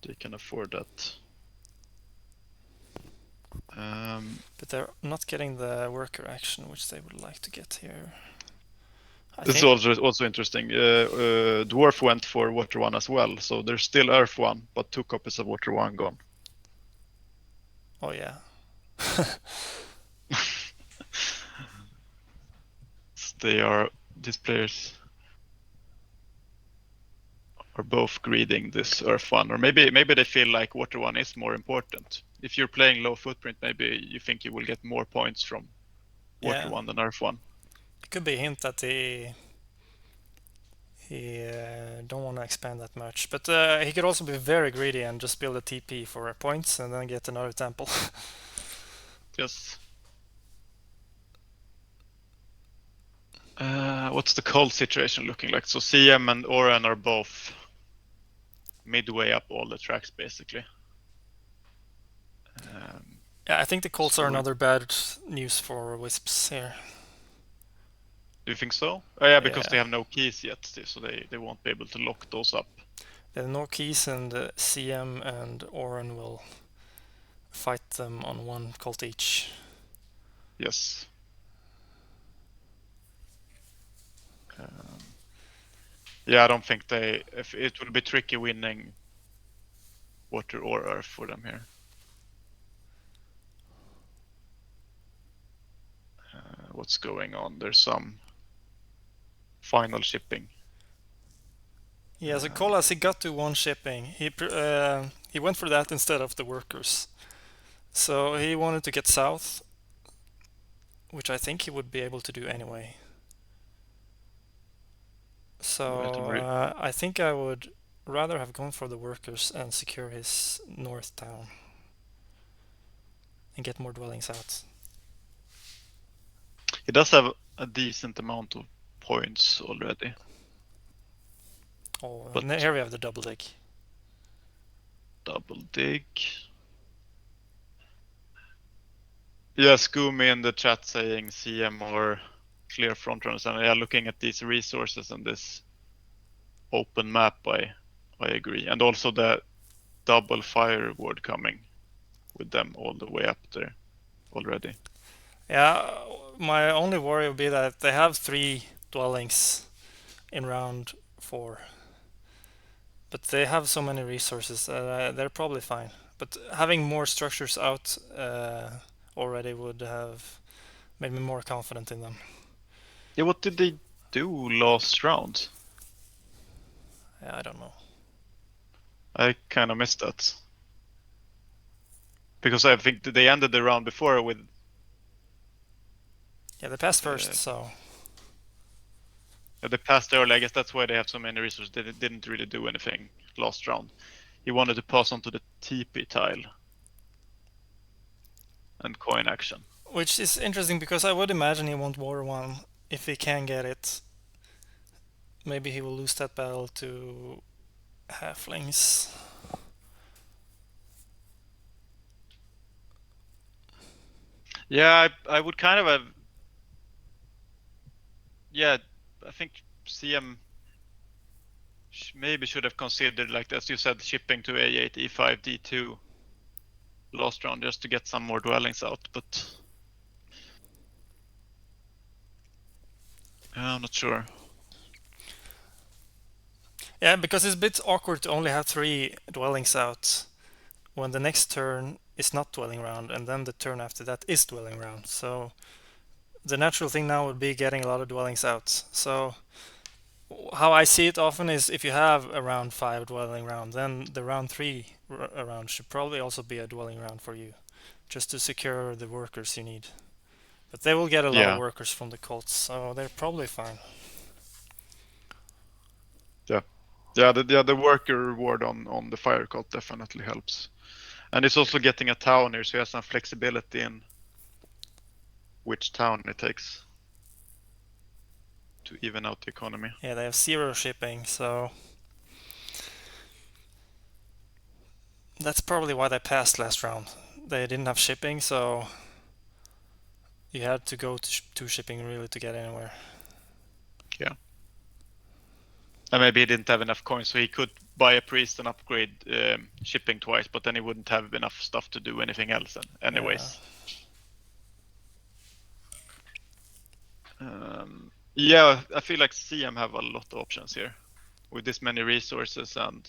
They can afford that. But they're not getting the worker action which they would like to get here. This is also interesting. Dwarf went for Water 1 as well, so there's still Earth 1, but 2 copies of Water 1 gone. Oh yeah. These players are both greeding this Earth 1, or maybe they feel like Water 1 is more important. If you're playing low footprint, maybe you think you will get more points from Water Yeah. 1 than Earth 1. It could be a hint that he don't want to expand that much, but he could also be very greedy and just build a TP for points and then get another temple. Yes. What's the cold situation looking like? So CM and Oren are both midway up all the tracks, basically. Yeah, I think the Colts are So another bad news for Wisps here. do you think so? Oh, yeah, because they Yeah, have no keys yet, so they won't be able to lock those up. they have no keys, and CM and Oren will fight them on one Colt each. Yes. Yeah, I don't think if it will be tricky winning water or earth for them here. What's going on? There's some final shipping. Yeah, so kolas, he got to one shipping. He went for that instead of the workers. So he wanted to get south, which I think he would be able to do anyway. Right, So I think I would rather have gone for the workers and secure his north town and get more dwellings out. he does have a decent amount of points already. Oh, But and here we have the double dig. double dig. Yes, Gumi in the chat saying CM or clear front runners, and yeah, looking at these resources and this open map, I agree, and also the double fire reward coming with them all the way up there already. Yeah, my only worry would be that they have 3 dwellings in round 4. But they have so many resources, they're probably fine. But having more structures out already would have made me more confident in them. Yeah, what did they do last round? Yeah, I don't know. I kind of missed that. Because I think they ended the round before with... Yeah, they passed first, so... They passed early, I guess that's why they have so many resources. They didn't really do anything last round. He wanted to pass on to the TP tile. And coin action. Which is interesting because I would imagine he won't war 1 if he can get it. Maybe he will lose that battle to halflings. Yeah, I would kind of have... Yeah, I think CM maybe should have considered, like as you said, shipping to A8, E5, D2 last round just to get some more dwellings out, but I'm not sure. Yeah, because it's a bit awkward to only have 3 dwellings out when the next turn is not dwelling round and then the turn after that is dwelling round. So the natural thing now would be getting a lot of dwellings out. So how I see it often is if you have a round 5 dwelling round, then the round 3 round should probably also be a dwelling round for you, just to secure the workers you need. But they will get a lot of workers from the Colts, so they're probably fine. Yeah, the worker reward on the fire cult definitely helps. And it's also getting a town here, so he has some flexibility in which town it takes to even out the economy. Yeah, they have 0 shipping, so that's probably why they passed last round. They didn't have shipping, so you had to go to shipping really to get anywhere. Yeah. And maybe he didn't have enough coins, so he could buy a priest and upgrade shipping twice, but then he wouldn't have enough stuff to do anything else anyways. Yeah, I feel like CM have a lot of options here with this many resources and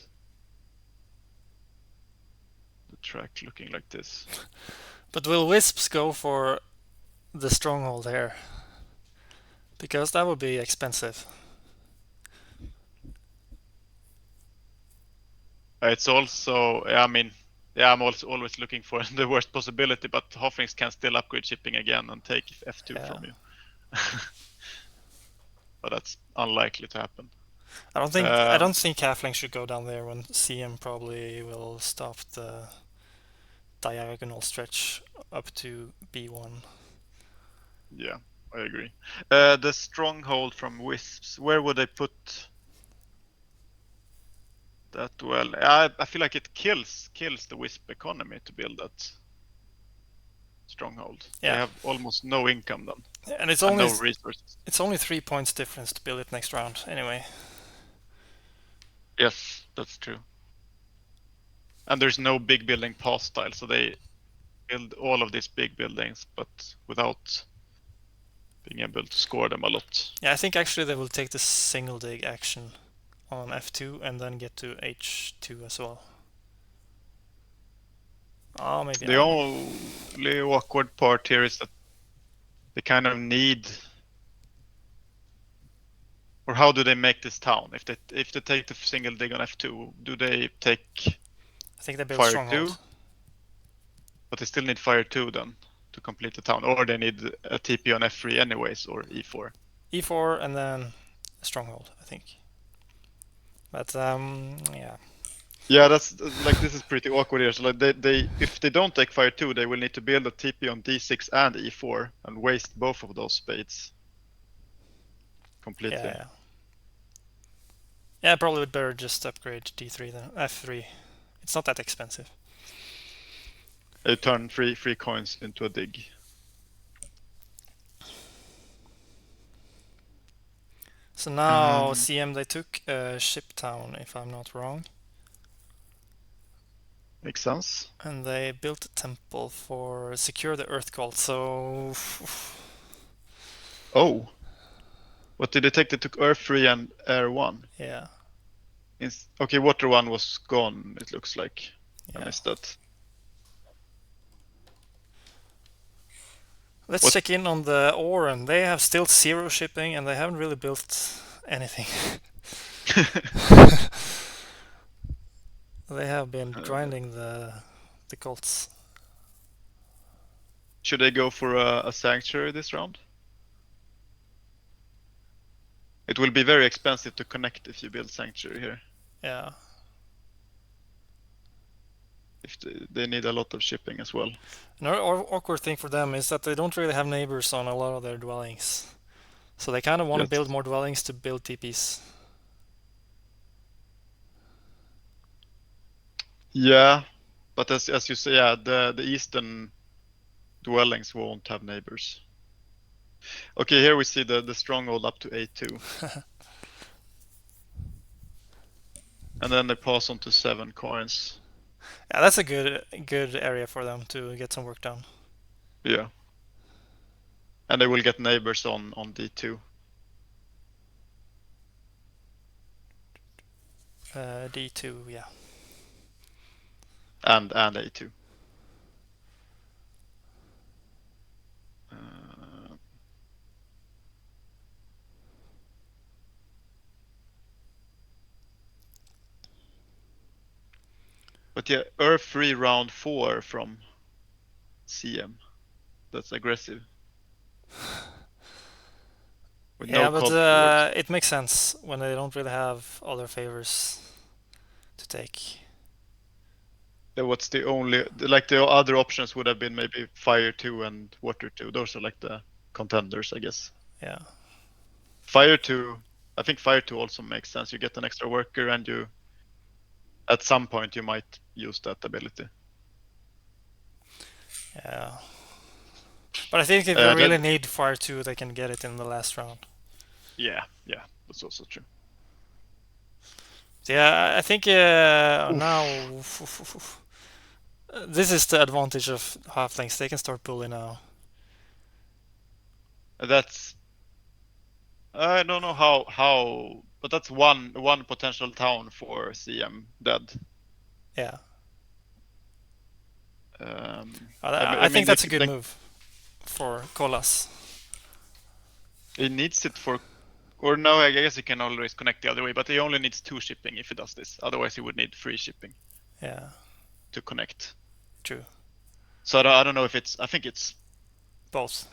the track looking like this. But will Wisps go for the stronghold here? Because that would be expensive. It's also, I mean, yeah, I'm also always looking for the worst possibility, but Hofflings can still upgrade shipping again and take F2 from you. But that's unlikely to happen. I don't think halflings should go down there when CM probably will stop the diagonal stretch up to B1. Yeah, I agree. The stronghold from Wisps, where would they put that? Well, I feel like it kills the Wisp economy to build that. stronghold. Yeah. They have almost no income then, And it's and only no resources. it's only 3 points difference to build it next round anyway. Yes, that's true. And there's no big building past tile, so they build all of these big buildings, but without being able to score them a lot. Yeah, I think actually they will take the single dig action on F2 and then get to H2 as well. Oh, maybe The not. only awkward part here is that they kind of need, or how do they make this town? If they take the single dig on F2, do they take I think they build Fire stronghold. 2? But they still need Fire 2 then to complete the town, or they need a TP on F3 anyways, or E4. E4 and then stronghold, I think. But yeah. Yeah, that's like, this is pretty awkward here. So like they if they don't take Fire 2, they will need to build a TP on D6 and E4 and waste both of those spades completely. Yeah. Yeah, probably would better just upgrade D3 than F3. It's not that expensive. They turn three coins into a dig. So now CM they took Ship Town, if I'm not wrong. Makes sense. And they built a temple for secure the Earth Cult. So Oh, what did they take? They took Earth 3 and Air 1. yeah. Okay, Water 1 was gone, it looks like. I missed that. Let's check in on the Oran. They have still 0 shipping and they haven't really built anything. They have been grinding the cults. Should they go for a sanctuary this round? It will be very expensive to connect if you build sanctuary here. Yeah. If they need a lot of shipping as well. Another awkward thing for them is that they don't really have neighbors on a lot of their dwellings. So they kind of want to build more dwellings to build TPs. Yeah, but as you say, yeah, the eastern dwellings won't have neighbors. Okay, here we see the stronghold up to A2. And then they pass on to 7 coins. Yeah, that's a good area for them to get some work done. Yeah. And they will get neighbors on D2. D2, yeah. And A2. But yeah, Earth 3 round 4 from CM. That's aggressive. With Yeah, no but cult it makes sense when they don't really have other favors to take. What's the only, like, the other options would have been maybe Fire 2 and Water 2. Those are like the contenders, I guess. Yeah. Fire 2, I think Fire 2 also makes sense. You get an extra worker and you, at some point, you might use that ability. Yeah. But I think if you really need Fire 2, they can get it in the last round. Yeah, that's also true. Yeah, I think now this is the advantage of halflings. They can start bully now. That's, I don't know how, but that's one potential town for CM dead. Yeah. I think mean, that's a good move for kolas. He needs it for, or no, I guess he can always connect the other way, but he only needs 2 shipping if he does this. Otherwise, he would need 3 shipping. Yeah. To connect. True. So I don't know if it's, I think it's both.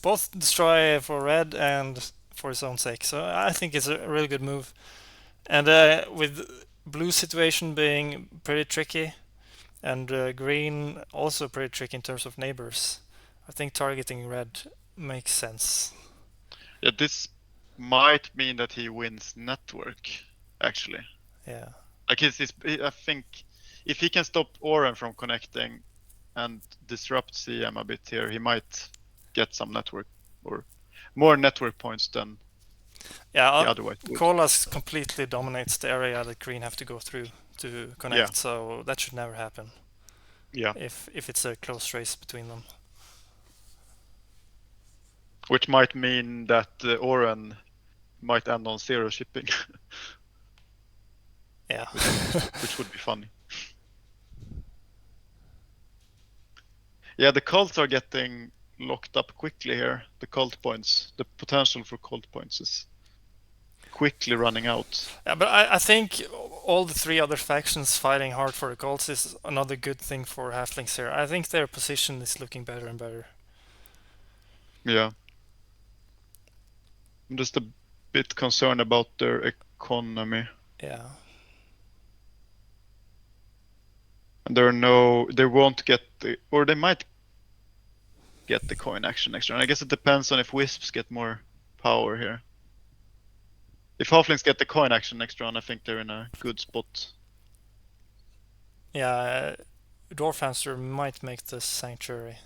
Both destroy for red and for his own sake. So I think it's a really good move. And with blue situation being pretty tricky, and green also pretty tricky in terms of neighbors, I think targeting red makes sense. Yeah, this might mean that he wins network, actually. Yeah. Like I think if he can stop Oren from connecting and disrupt CM a bit here, he might get some network or more network points than he otherwise would. kolas completely dominates the area that green have to go through to connect, Yeah. so that should never happen. Yeah. If it's a close race between them. Which might mean that Oren might end on 0 shipping. Yeah. which would be funny. Yeah, the cults are getting locked up quickly here. The cult points, the potential for cult points is quickly running out. Yeah, but I think all the three other factions fighting hard for the cults is another good thing for halflings here. I think their position is looking better and better. Yeah. I'm just a bit concerned about their economy. Yeah. And they won't get or they might get the coin action next round. I guess it depends on if wisps get more power here. If halflings get the coin action next round, I think they're in a good spot. Yeah, Dwarfhamster might make the sanctuary.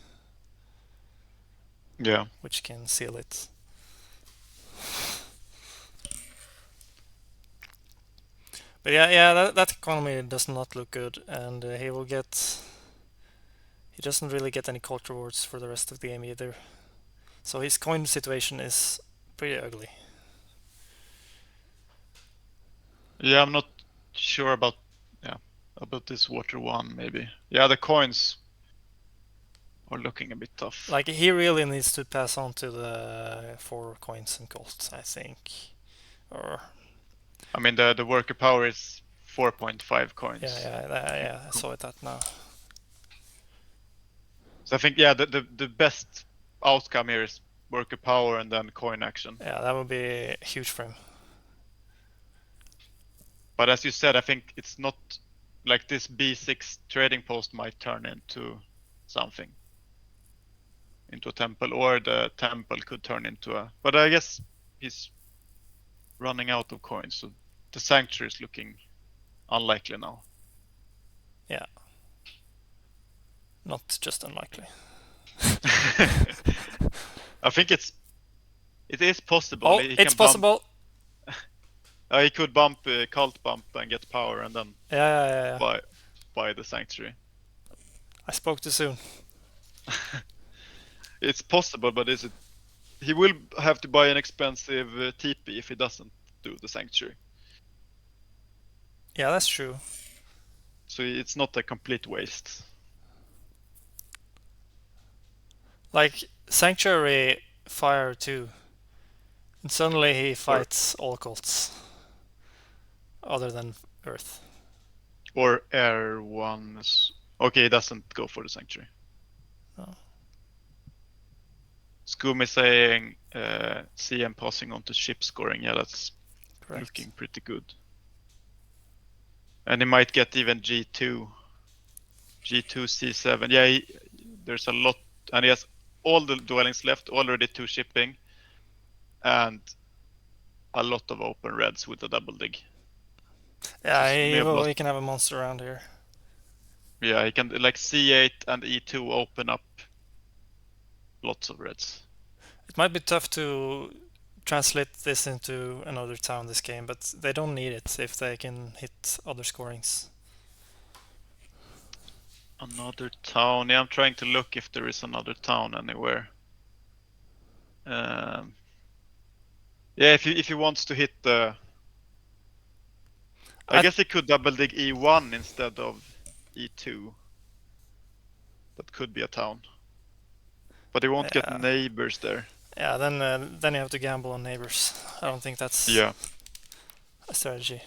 Yeah. Which can seal it. But yeah, that economy does not look good, and he doesn't really get any cult rewards for the rest of the game either. So his coin situation is pretty ugly. Yeah, I'm not sure about this water one maybe. Yeah, the coins are looking a bit tough. Like he really needs to pass on to the 4 coins and cults, I think. Or I mean the worker power is 4.5 coins. yeah, I saw that now. So I think the best outcome here is worker power and then coin action. Yeah, that would be huge for him. But as you said, I think it's not like this B6 trading post might turn into something. Into a temple, or the temple could turn into a... But I guess he's running out of coins, so the sanctuary is looking unlikely now. Yeah. Not just unlikely. I think it is possible. Oh, it's possible. He could bump cult bump and get power, and then Yeah. buy the sanctuary. I spoke too soon. It's possible, but is it? He will have to buy an expensive TP if he doesn't do the sanctuary. Yeah, that's true. So it's not a complete waste. Like sanctuary fire too, and suddenly he fights all cults, other than Earth. Or air ones. Okay, he doesn't go for the sanctuary. No. Scoom is saying CM passing on to ship scoring. Yeah, that's Correct. looking pretty good. And he might get even G2, C7. Yeah, there's a lot, and he has all the dwellings left, already 2 shipping, and a lot of open reds with a double dig. Yeah, he can have a monster around here. Yeah, he can, like C8 and E2 open up lots of reds. It might be tough to translate this into another town this game, but they don't need it if they can hit other scorings. Another town. Yeah, I'm trying to look if there is another town anywhere. Yeah, if he wants to hit the... I guess he could double dig E1 instead of E2. That could be a town. But he won't get neighbors there. Yeah, then you have to gamble on neighbors. I don't think that's a strategy.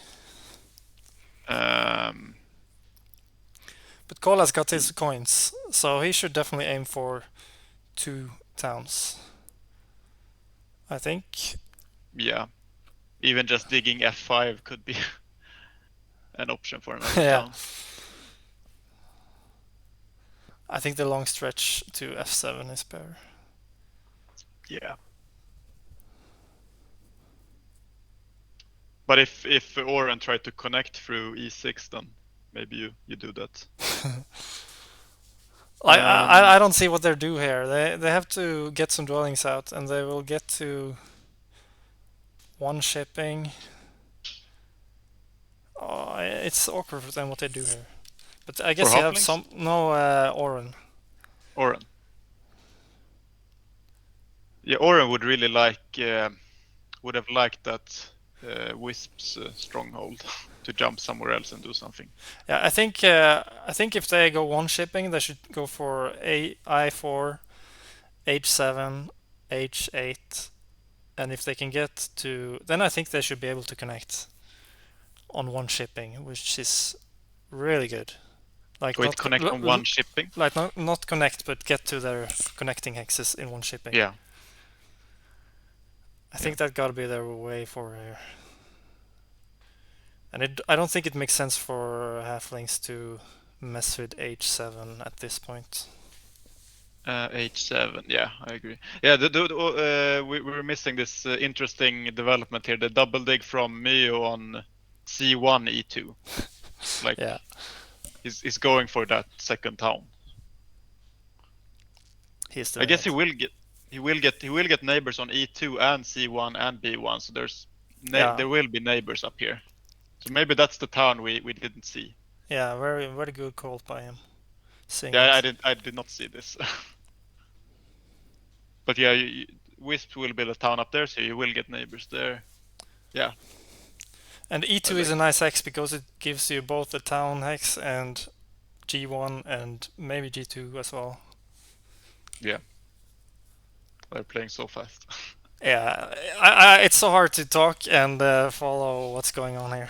But Kola's got his coins, so he should definitely aim for 2 towns. I think. Yeah. Even just digging F5 could be an option for another town. I think the long stretch to F7 is better. Yeah. But if Oren tried to connect through E6, then maybe you do that. Like Um, I don't see what they do here. They have to get some dwellings out, and they will get to one shipping. Oh, it's awkward for them what they do here. But I for guess you have halflings, some no Oren. Oren. Yeah, Oren would really like, would have liked that Wisp's stronghold to jump somewhere else and do something. Yeah, I think if they go one shipping, they should go for a I4, H7, H8, and if they can get to, then I think they should be able to connect on one shipping, which is really good. Like Wait, connect on one shipping? like not connect, but get to their connecting hexes in one shipping. Yeah, I yeah. think that gotta be their way for here. And I don't think it makes sense for halflings to mess with H7 at this point. H7, yeah, I agree. Yeah, we're missing this interesting development here. The double dig from Mio on C1 E2. Like, Yeah, he's going for that second town. he's I doing guess it. he will get neighbors on E2 and C1 and B1. So Yeah, there will be neighbors up here. So maybe that's the town we didn't see. yeah, very very good call by him, seeing Yeah, it. I did not see this. But yeah, Wisp will build a town up there, so you will get neighbors there. Yeah, And I E2 is a like. nice hex because it gives you both the town hex and G1 and maybe G2 as well. Yeah, they're playing so fast. Yeah, it's so hard to talk and follow what's going on here.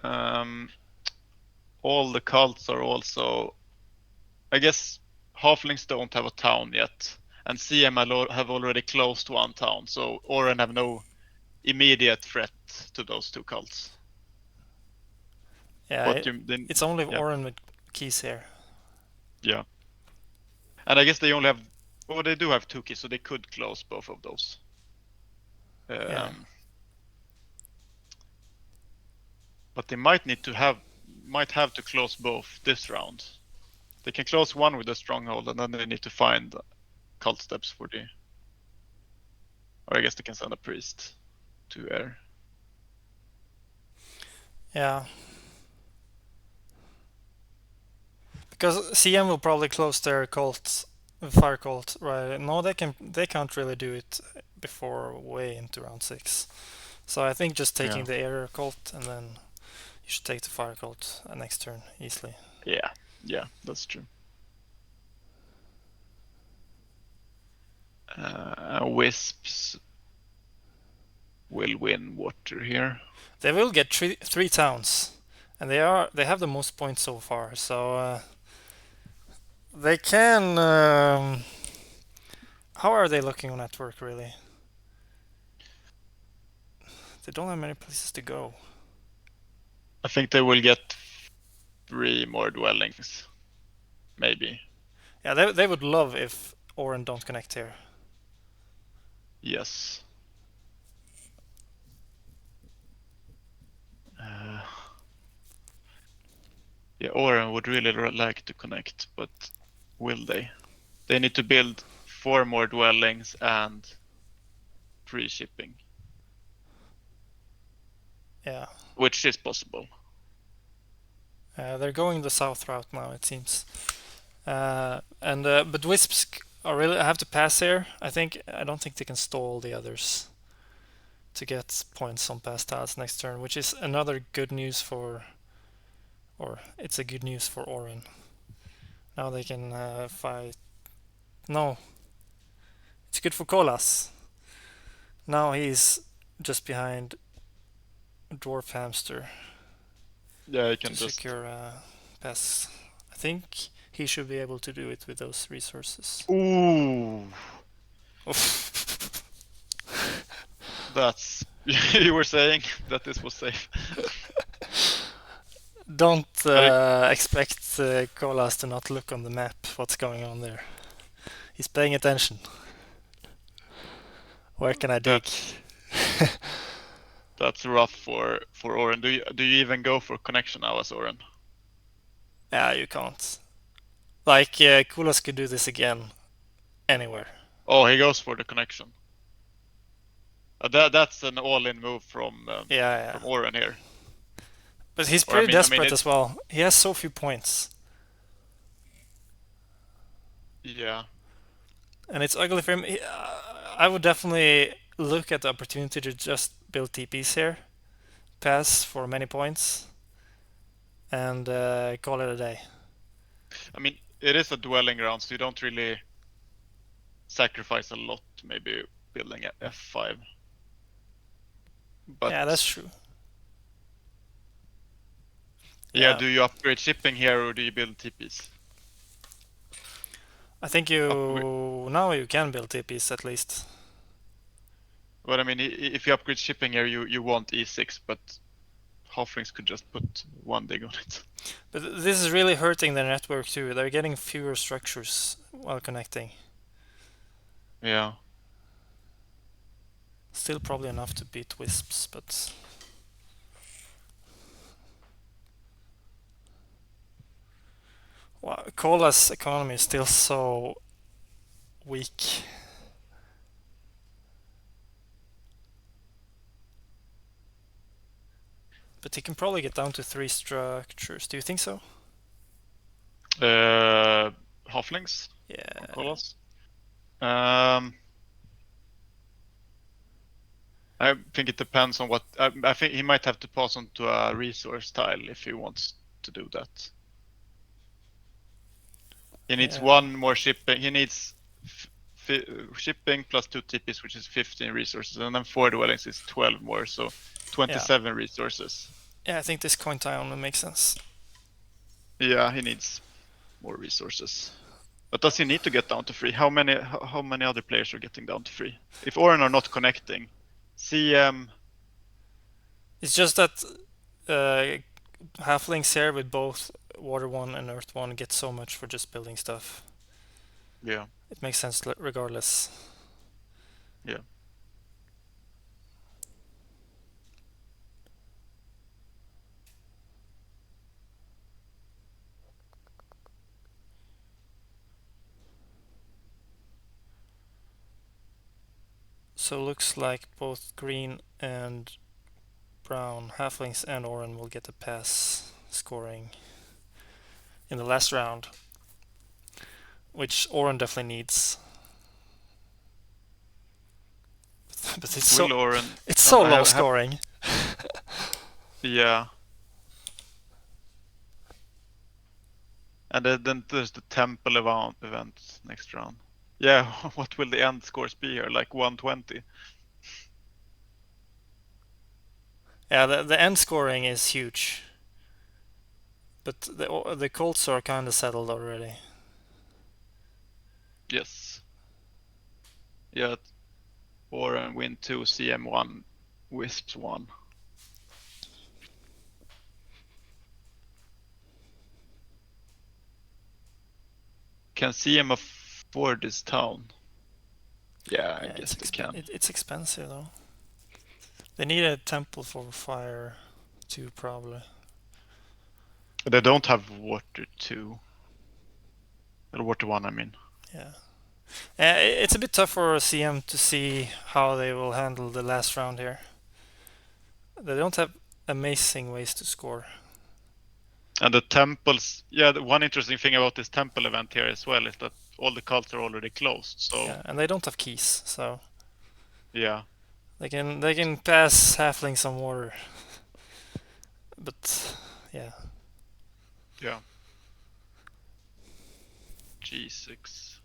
um, all the cults are also, I guess, halflings don't have a town yet, and CM have already closed one town, so Oren have no immediate threat to those two cults. Yeah, But you then, it's only yeah, Oren with keys here. yeah, and I guess they only have, well, they do have two keys, so they could close both of those. Yeah, But they might have to close both this round. They can close one with a stronghold, and then they need to find cult steps for the. Or I guess they can send a priest to air. yeah. Because CM will probably close their cult, fire cult, right? No, they can't really do it before way into round 6. So I think just taking Yeah. the air cult and then you should take the fire cult next turn easily. Yeah. Yeah, that's true. Wisps will win water here. They will get three towns, and they have the most points so far. So they can. How are they looking on network really? They don't have many places to go. I think they will get 3 more dwellings, maybe. Yeah, they would love if Oren don't connect here. Yes. Yeah, Oren would really like to connect, but will they? They need to build 4 more dwellings and free shipping, Yeah, which is possible. they're going the south route now. It seems. But Wisps are really have to pass here. I don't think they can stall the others to get points on pass tiles next turn, which is another good news for, or it's a good news for Oren. Now they can fight. No, it's good for kolas. Now he's just behind Dwarfhamster Yeah, you to can just. secure pass. I think he should be able to do it with those resources. Ooh, that's. You were saying that this was safe. Don't But expect Kolas to not look on the map what's going on there. He's paying attention. Where can I dig? that's rough for Oren. Do you even go for connection now as Oren? Yeah, you can't. Like, kolas could do this again anywhere. Oh, he goes for the connection. That's an all-in move Yeah, yeah. from Oren here. But he's Or I pretty mean, desperate it. as well. He has so few points. Yeah. And it's ugly for him. I would definitely look at the opportunity to just build TPs here, pass for many points, and call it a day. I mean, it is a dwelling ground, so you don't really sacrifice a lot. Maybe building a F5. But Yeah, that's true. yeah, Yeah, do you upgrade shipping here or do you build TPs? I think now you can build TPs at least. But I mean, if you upgrade shipping here, you want E6, but halflings could just put one dig on it. But this is really hurting their network too. They're getting fewer structures while connecting. Yeah. Still probably enough to beat Wisps, but wow, Kola's economy is still so weak. But he can probably get down to 3 structures. Do you think so? Halflings on Yeah. kolas. I think it depends on what. I think he might have to pass on to a resource tile if he wants to do that. He needs one more shipping. He needs shipping plus 2 TPs, which is 15 resources, and then 4 dwellings is 12 more, so 27 resources. Yeah, I think this coin town would make sense. Yeah, he needs more resources. But does he need to get down to 3? How many other players are getting down to 3? If Oren are not connecting, CM. It's just that halflings here with both water 1 and earth 1 get so much for just building stuff. Yeah. It makes sense regardless. Yeah. So looks like both green and brown, halflings and Oren will get a pass scoring in the last round, which Oren definitely needs. But it's Will Oren? it's so low scoring. Yeah. And then there's the temple event next round. Yeah, what will the end scores be here? Like 120? Yeah, the end scoring is huge. But the Colts are kind of settled already. Yes. Yeah. Oren win 2, CM 1, Wisps 1. Can CM afford this town? Yeah, I guess they can. It's expensive though. They need a temple for fire too, probably. They don't have water 2. Or water 1, I mean. Yeah. It's a bit tough for CM to see how they will handle the last round here. They don't have amazing ways to score. And the temples, yeah, the one interesting thing about this temple event here as well is that all the cults are already closed. So yeah, and they don't have keys, so yeah, they can pass halflings some water. But yeah. Yeah. G6.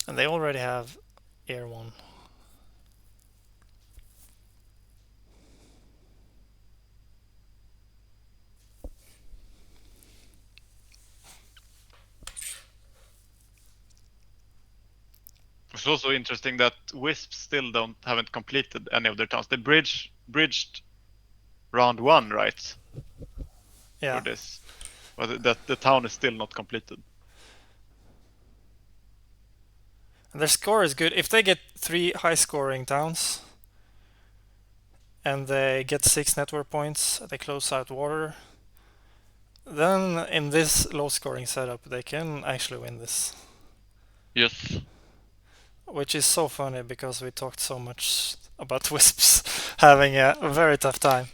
And they already have air 1. It's also interesting that Wisps still haven't completed any of their towns. They bridged round 1, right? Yeah. For this. But the town is still not completed. And their score is good. If they get 3 high scoring towns and they get 6 network points, they close out water, then in this low-scoring setup, they can actually win this. Yes. Which is so funny because we talked so much about Wisps having a very tough time.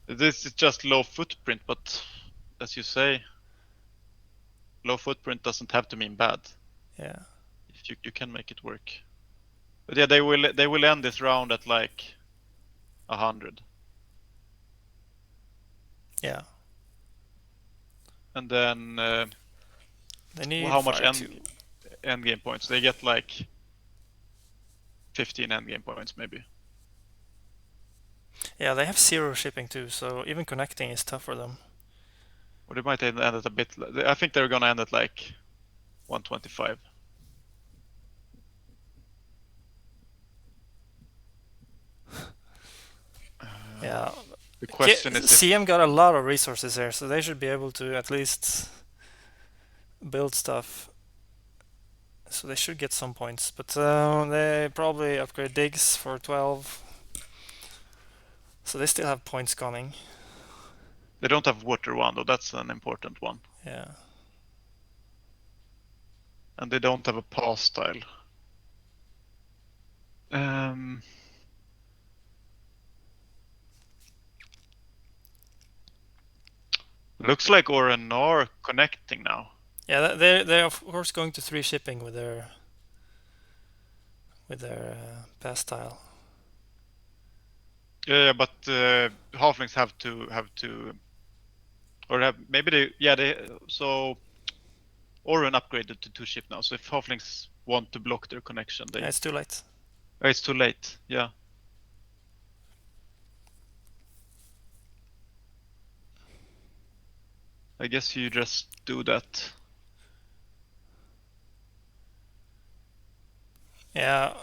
This is just low footprint, but as you say, low footprint doesn't have to mean bad. Yeah. If you can make it work. But yeah, they will end this round at like 100. Yeah. And then They need how much fire too. end game points? They get like 15 end game points maybe. Yeah, they have 0 shipping too, so even connecting is tough for them. Or they might end at a bit. I think they're gonna end at like 125. Yeah. The question is if CM got a lot of resources here, so they should be able to at least build stuff. So they should get some points, but they probably upgrade digs for 12. So they still have points coming. they don't have water one though. That's an important one. Yeah. And they don't have a pass style. Looks like Oren are connecting now. Yeah, they're of course going to 3 shipping with their pass style. Yeah, but halflings have to, or maybe they so Oren upgraded to 2 ship now. So if halflings want to block their connection, Yeah, it's too late. it's too late. Yeah. I guess you just do that. Yeah,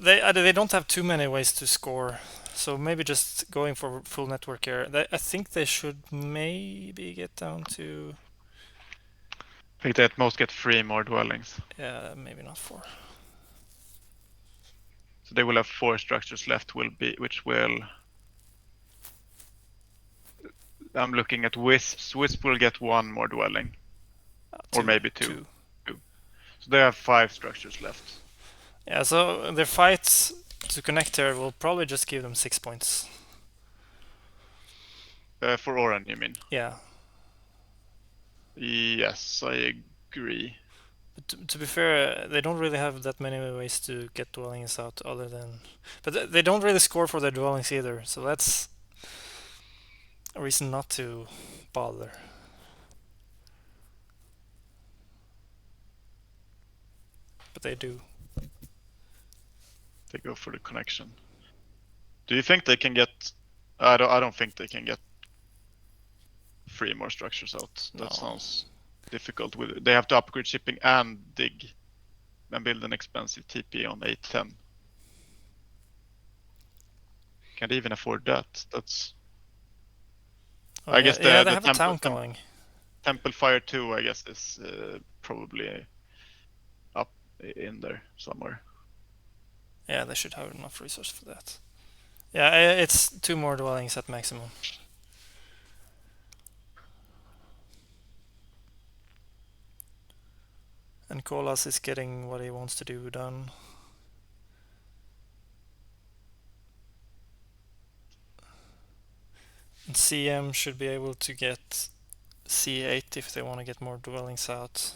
they don't have too many ways to score, so maybe just going for full network here. I think they should maybe get down to I think they at most get 3 more dwellings. maybe not 4. So they will have 4 structures left. Which will. I'm looking at Wisps. Wisp will get 1 more dwelling, or maybe 2. So they have 5 structures left. Yeah, so their fights to connect here will probably just give them 6 points. For Oren, you mean? Yeah. Yes, I agree. But to be fair, they don't really have that many ways to get dwellings out other than... But they don't really score for their dwellings either, so that's a reason not to bother. But they do. They go for the connection. Do you think they can get? I don't think they can get 3 more structures out. That sounds difficult. They have to upgrade shipping and dig, and build an expensive TP on 810. Can't even afford that. That's. Oh, I guess they have the a town coming. Temple Fire 2, I guess, is probably up in there somewhere. Yeah, they should have enough resource for that. Yeah, it's 2 more dwellings at maximum. And kolas is getting what he wants to do done. And CM should be able to get C8 if they want to get more dwellings out.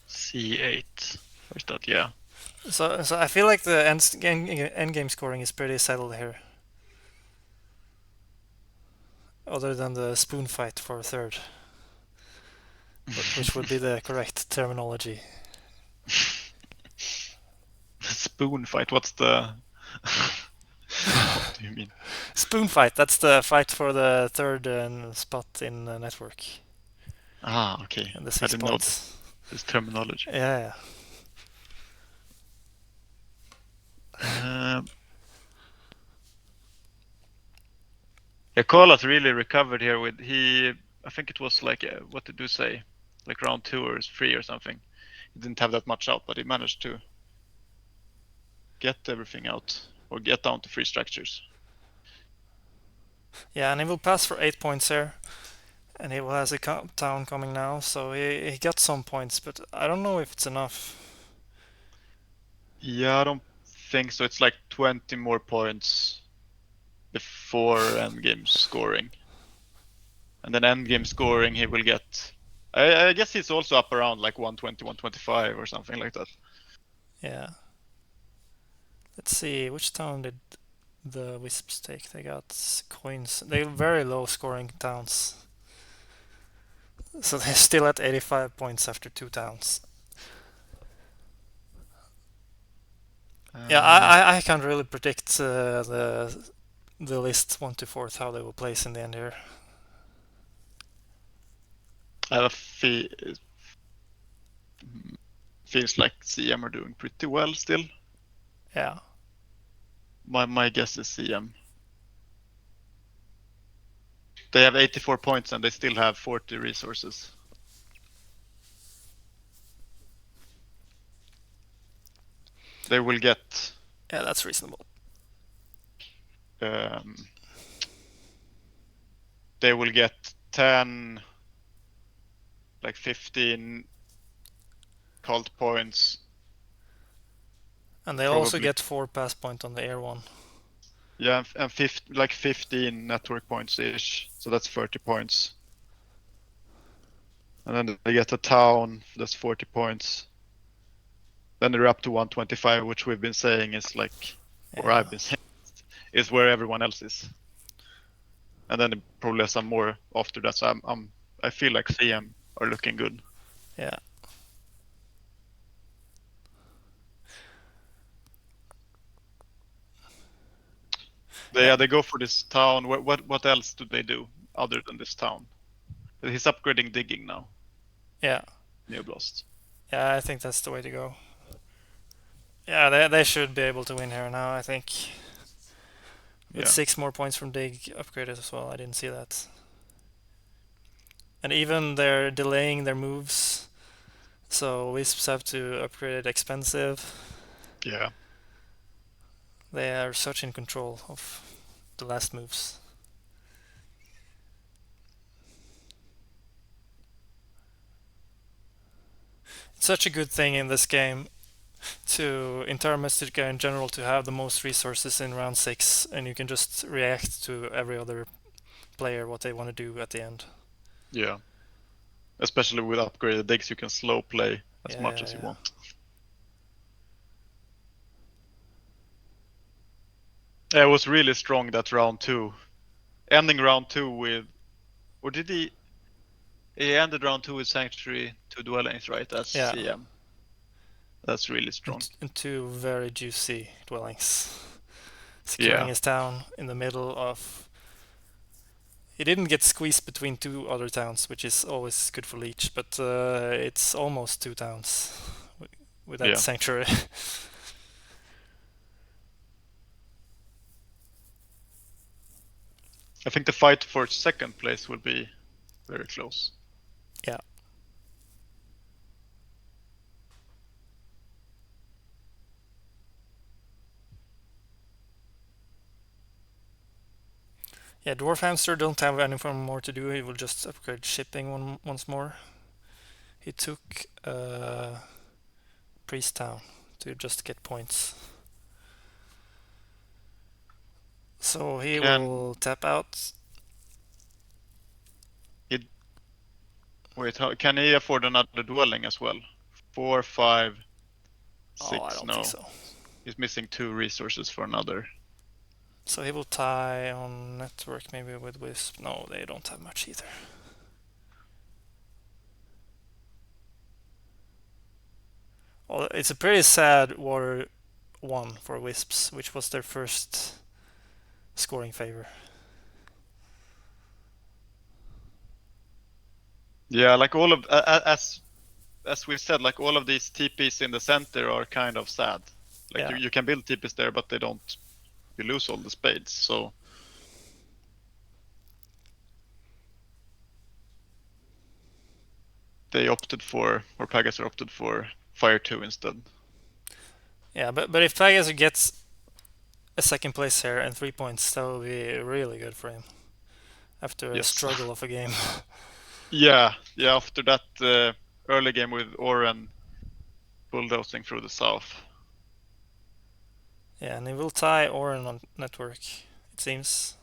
C8. Where's that? Yeah. So I feel like the end game scoring is pretty settled here. Other than the spoon fight for third, which would be the correct terminology. Spoon fight. What's the? What do you mean? Spoon fight. That's the fight for the third spot in network. Ah, okay. And the I 6 didn't know points. this terminology. Yeah. Yeah, kolas really recovered here with I think it was like what did you say? Like round 2 or 3 or something. He didn't have that much out, but he managed to get everything out. or get down to 3 structures. Yeah, and he will pass for 8 points here. And he has a town coming now, so he got some points, but I don't know if it's enough. Yeah, I don't think so. It's like 20 more points before endgame scoring. And then endgame scoring, he will get... I guess he's also up around like 120, 125 or something like that. Yeah. Let's see, which town did the Wisps take? They got coins. They're very low scoring towns. So they're still at 85 points after 2 towns. Yeah, I can't really predict the list 1 to 4th how they will place in the end here. I have a feels like CM are doing pretty well still. Yeah. My guess is CM. They have 84 points and they still have 40 resources. They will get... Yeah, that's reasonable. They will get 10, like 15 cult points. And they also get 4 pass point on the air one. Yeah, and 15 network points ish. So that's 30 points. And then they get a town, that's 40 points. Then they're up to 125, which we've been saying is like, or I've been saying, is where everyone else is. And then probably some more after that. So I feel like CM are looking good. Yeah. They go for this town. What else do they do other than this town? He's upgrading digging now. Yeah. Myoblast. Yeah, I think that's the way to go. Yeah, they should be able to win here now, I think. With 6 more points from dig upgraded as well. I didn't see that. And even they're delaying their moves. So Wisps have to upgrade it expensive. Yeah. They are such in control of the last moves. It's such a good thing in this game in Terra Mystica in general, to have the most resources in round 6, and you can just react to every other player what they want to do at the end. Yeah. Especially with upgraded decks, you can slow play as much as you want. Yeah, it was really strong that round 2. Ending round 2 with... Or did he... He ended round 2 with Sanctuary 2 Dwellings, right? As CM. That's really strong. And 2 very juicy dwellings. Securing his town in the middle of... He didn't get squeezed between 2 other towns, which is always good for Leech, but it's almost 2 towns with that Sanctuary. I think the fight for second place will be very close. Yeah. Yeah, Dwarfhamster don't have anything more to do. He will just upgrade shipping once more. He took Priest Town to just get points. So he will tap out. Wait, can he afford another dwelling as well? 4, 5, 6, I don't think so. He's missing 2 resources for another. So he will tie on network maybe with Wisp. No, they don't have much either. Well, it's a pretty sad Water 1 for Wisps, which was their first scoring favor. Yeah, like all of... As we said, like all of these TPs in the center are kind of sad. Like you can build TPs there, but they don't... You lose all the spades, so... They opted for, or pagasser opted for Fire 2 instead. Yeah, but if pagasser gets a second place here and 3 points. That would be really good for him after a Yes. struggle of a game. Yeah. After that early game with Oren bulldozing through the south. Yeah, and he will tie Oren on network, it seems.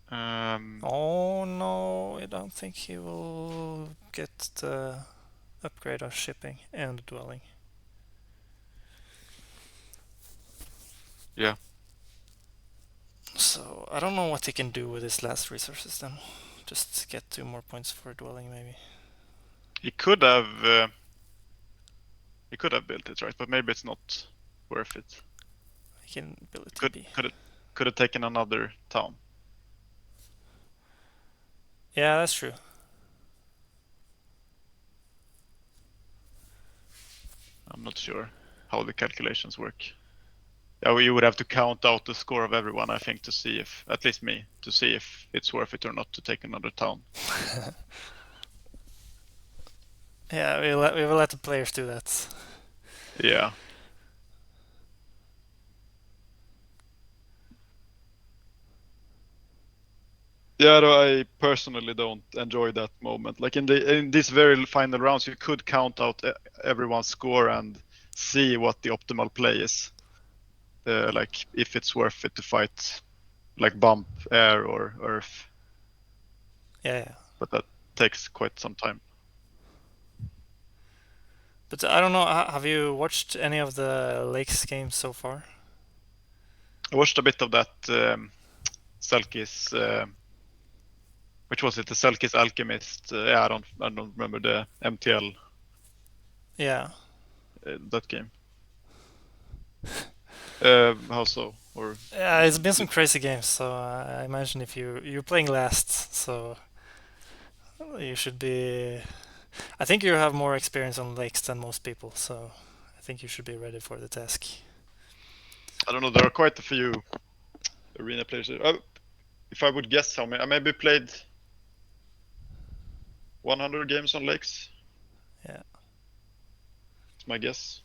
Oh no, I don't think he will get the upgrade of shipping and dwelling. Yeah. So I don't know what he can do with his last resources then. Just get 2 more points for dwelling maybe. He could have built it, right? But maybe it's not worth it. He can build a Could TP. have taken another town. Yeah, that's true. I'm not sure how the calculations work. Yeah, you would have to count out the score of everyone, I think, to see if, at least me, to see if it's worth it or not to take another town. Yeah, we will let the players do that. Yeah. Yeah, I personally don't enjoy that moment. Like in these very final rounds, you could count out everyone's score and see what the optimal play is. Like if it's worth it to fight, like bump, air, or earth. Yeah. But that takes quite some time. But I don't know, have you watched any of the Lakes games so far? I watched a bit of that Selkis. Which was it? The Selkis Alchemist? Yeah, I don't remember the MTL. Yeah. That game. How so? Or Yeah, it's been some crazy games, so I imagine if you're playing last, so you should be. I think you have more experience on Lakes than most people, so I think you should be ready for the task. I don't know. There are quite a few arena players. If I would guess how many, I maybe played 100 games on Lakes. Yeah. That's my guess.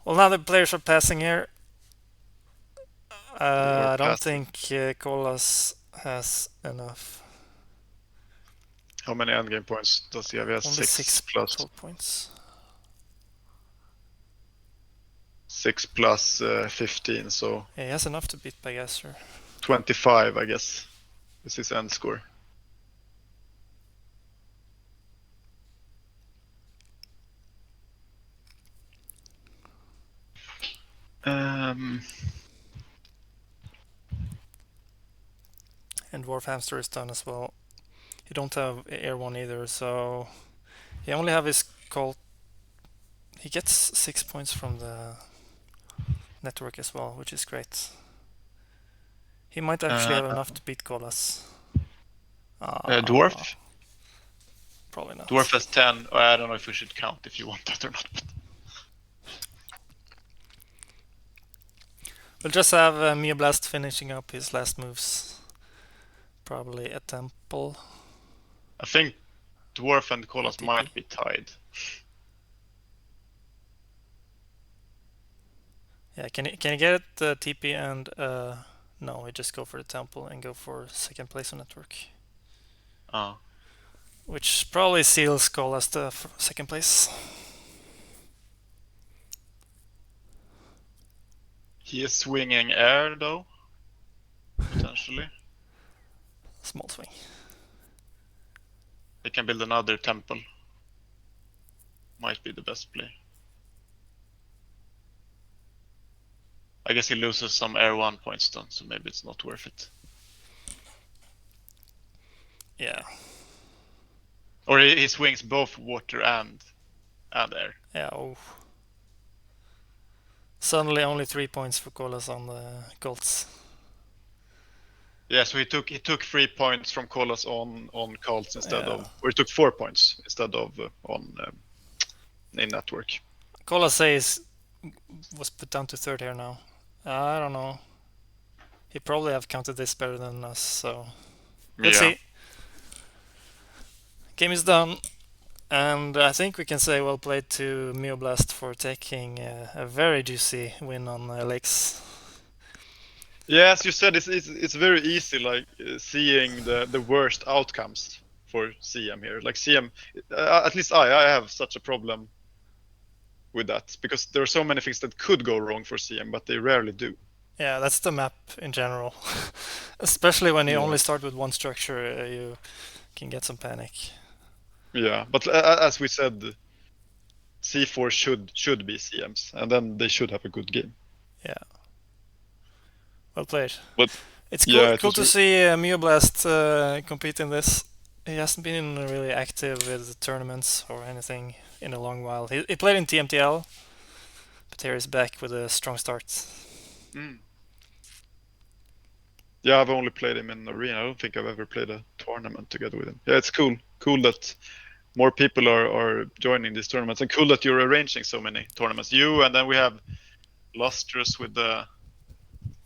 Well, now the players are passing here. Or I don't passing. think kolas has enough. How many endgame points does he have? He has Only 6 6 plus total points. 6 plus 15, so Yeah, he has enough to beat Pagasser. 25, I guess, is his end score. And Dwarfhamster is done as well. He don't have Air 1 either, so he only have his Colt. He gets 6 points from the network as well, which is great. He might actually have enough to beat kolas. Dwarf? Probably not. Dwarf has 10. I don't know if we should count if you want that or not. We'll just have Myoblast finishing up his last moves. Probably a temple. I think Dwarf and Kolas TP. might be tied. Yeah, can you get the TP and no, we just go for the temple and go for second place on network. Which probably seals kolas the second place. He is swinging air though, potentially. Small swing. They can build another temple. Might be the best play. I guess he loses some air 1 points then, so maybe it's not worth it. Yeah. Or he swings both water and air. Yeah, oh. Suddenly only 3 points for kolas on the Colts. Yeah, so he took 3 points from Kolas on Colts instead of, or he took 4 points instead of on in network. Kolas says was put down to third here now. I don't know. He probably have counted this better than us, so let's see. Game is done, And I think we can say well played to Myoblast for taking a very juicy win on Lakes. Yeah, as you said, it's very easy, like seeing the worst outcomes for CM here. Like CM, at least I have such a problem with that because there are so many things that could go wrong for CM, but they rarely do. Yeah, that's the map in general. Especially when you Yeah. only start with one structure, you can get some panic. Yeah, but as we said, C4 should be CMs, and then they should have a good game. Yeah, well played. But It's yeah, cool to see Myoblast compete in this. He hasn't been really active with tournaments or anything in a long while. He played in TMTL, but here he's back with a strong start. mm. Yeah, I've only played him in arena. I don't think I've ever played a tournament together with him. Yeah, it's cool. Cool that more people are joining these tournaments, and cool that you're arranging so many tournaments. You, and then we have Lustrous with the.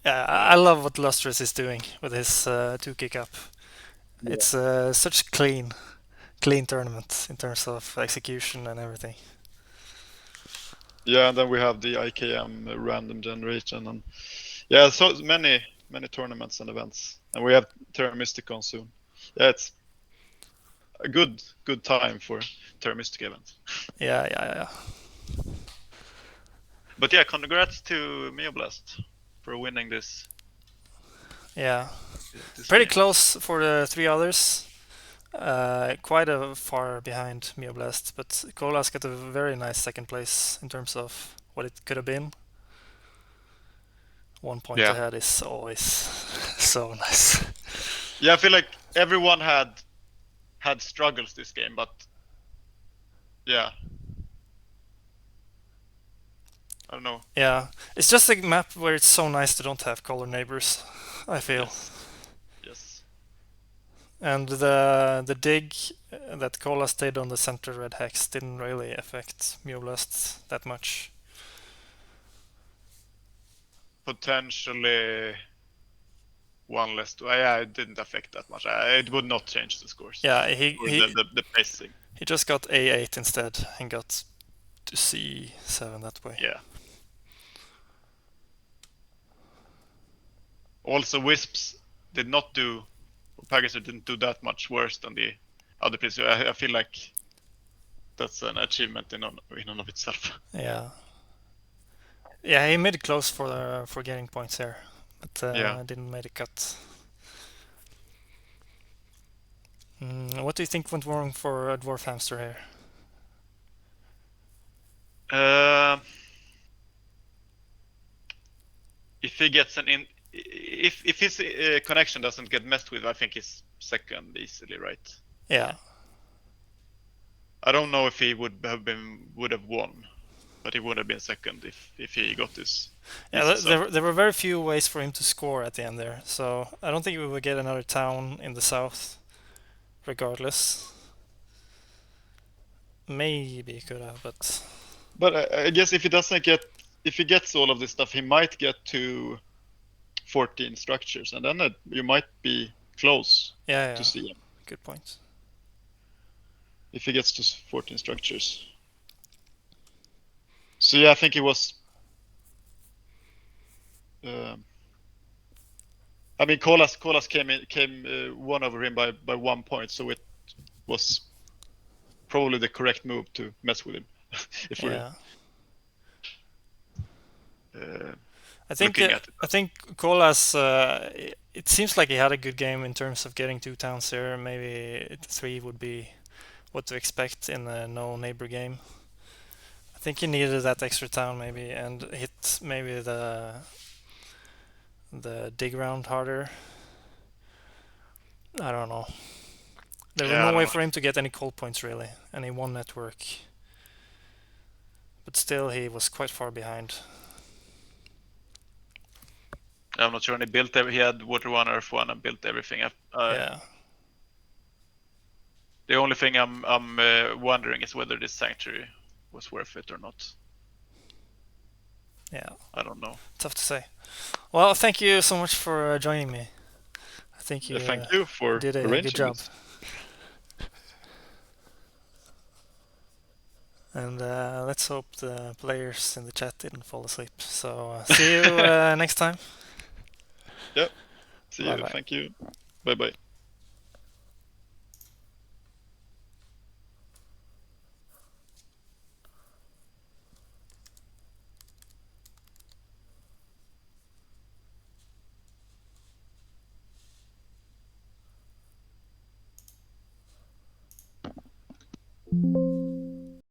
Yeah, I love what Lustrous is doing with his 2 kick up. Yeah. It's such clean tournament in terms of execution and everything. Yeah, and then we have the IKM random generation, and yeah, so many tournaments and events, and we have Terra Mystica on soon. Yeah, it's a good time for Terra Mystica events. Yeah. But yeah, congrats to Myoblast for winning this. Yeah, this pretty game. close for the 3 others. Quite a far behind Myoblast, but kolas got a very nice second place in terms of what it could have been. 1 point Yeah. ahead is always so nice. Yeah, I feel like everyone had struggles this game, but yeah, I don't know. Yeah, it's just a map where it's so nice to don't have color neighbors, I feel. Yes. And the dig that kolas did on the center red hex didn't really affect Myoblast that much. Potentially one less. Yeah, it didn't affect that much. It would not change the scores. Yeah, Or the pacing. he just got A8 instead and got to C7 that way. Yeah. Also, Wisps did not do, or pagasser didn't do that much worse than the other players. So I feel like that's an achievement in and of itself. Yeah. Yeah, he made it close for getting points there, but Yeah. didn't make a cut. What do you think went wrong for Dwarfhamster here? If he gets if his connection doesn't get messed with, I think he's second easily, right? Yeah. I don't know if he would have won, but he would have been second if he got this. Yeah, there were very few ways for him to score at the end there, so I don't think we would get another town in the south, regardless. Maybe he could have, but. But I guess if he gets all of this stuff, he might get to 14 structures, and then you might be close Yeah. to see him. Good point. If he gets to 14 structures. So yeah, I think he was. I mean, kolas came one over him by 1 point, so it was probably the correct move to mess with him. If Yeah. I looking at it. think kolas. It seems like he had a good game in terms of getting 2 towns here. Maybe 3 would be what to expect in a no neighbor game. I think he needed that extra town maybe and hit maybe the dig round harder. I don't know. There was no way for him to get any cold points really, and he won network. But still, he was quite far behind. I'm not sure. And he had Water 1, Earth 1, and built everything. Yeah. The only thing I'm wondering is whether this sanctuary was worth it or not. Yeah. I don't know. Tough to say. Well, thank you so much for joining me. I think you thank you for did a arranging good job. this. And let's hope the players in the chat didn't fall asleep. So see you next time. Yep. See Bye you. bye. Thank you. Bye bye.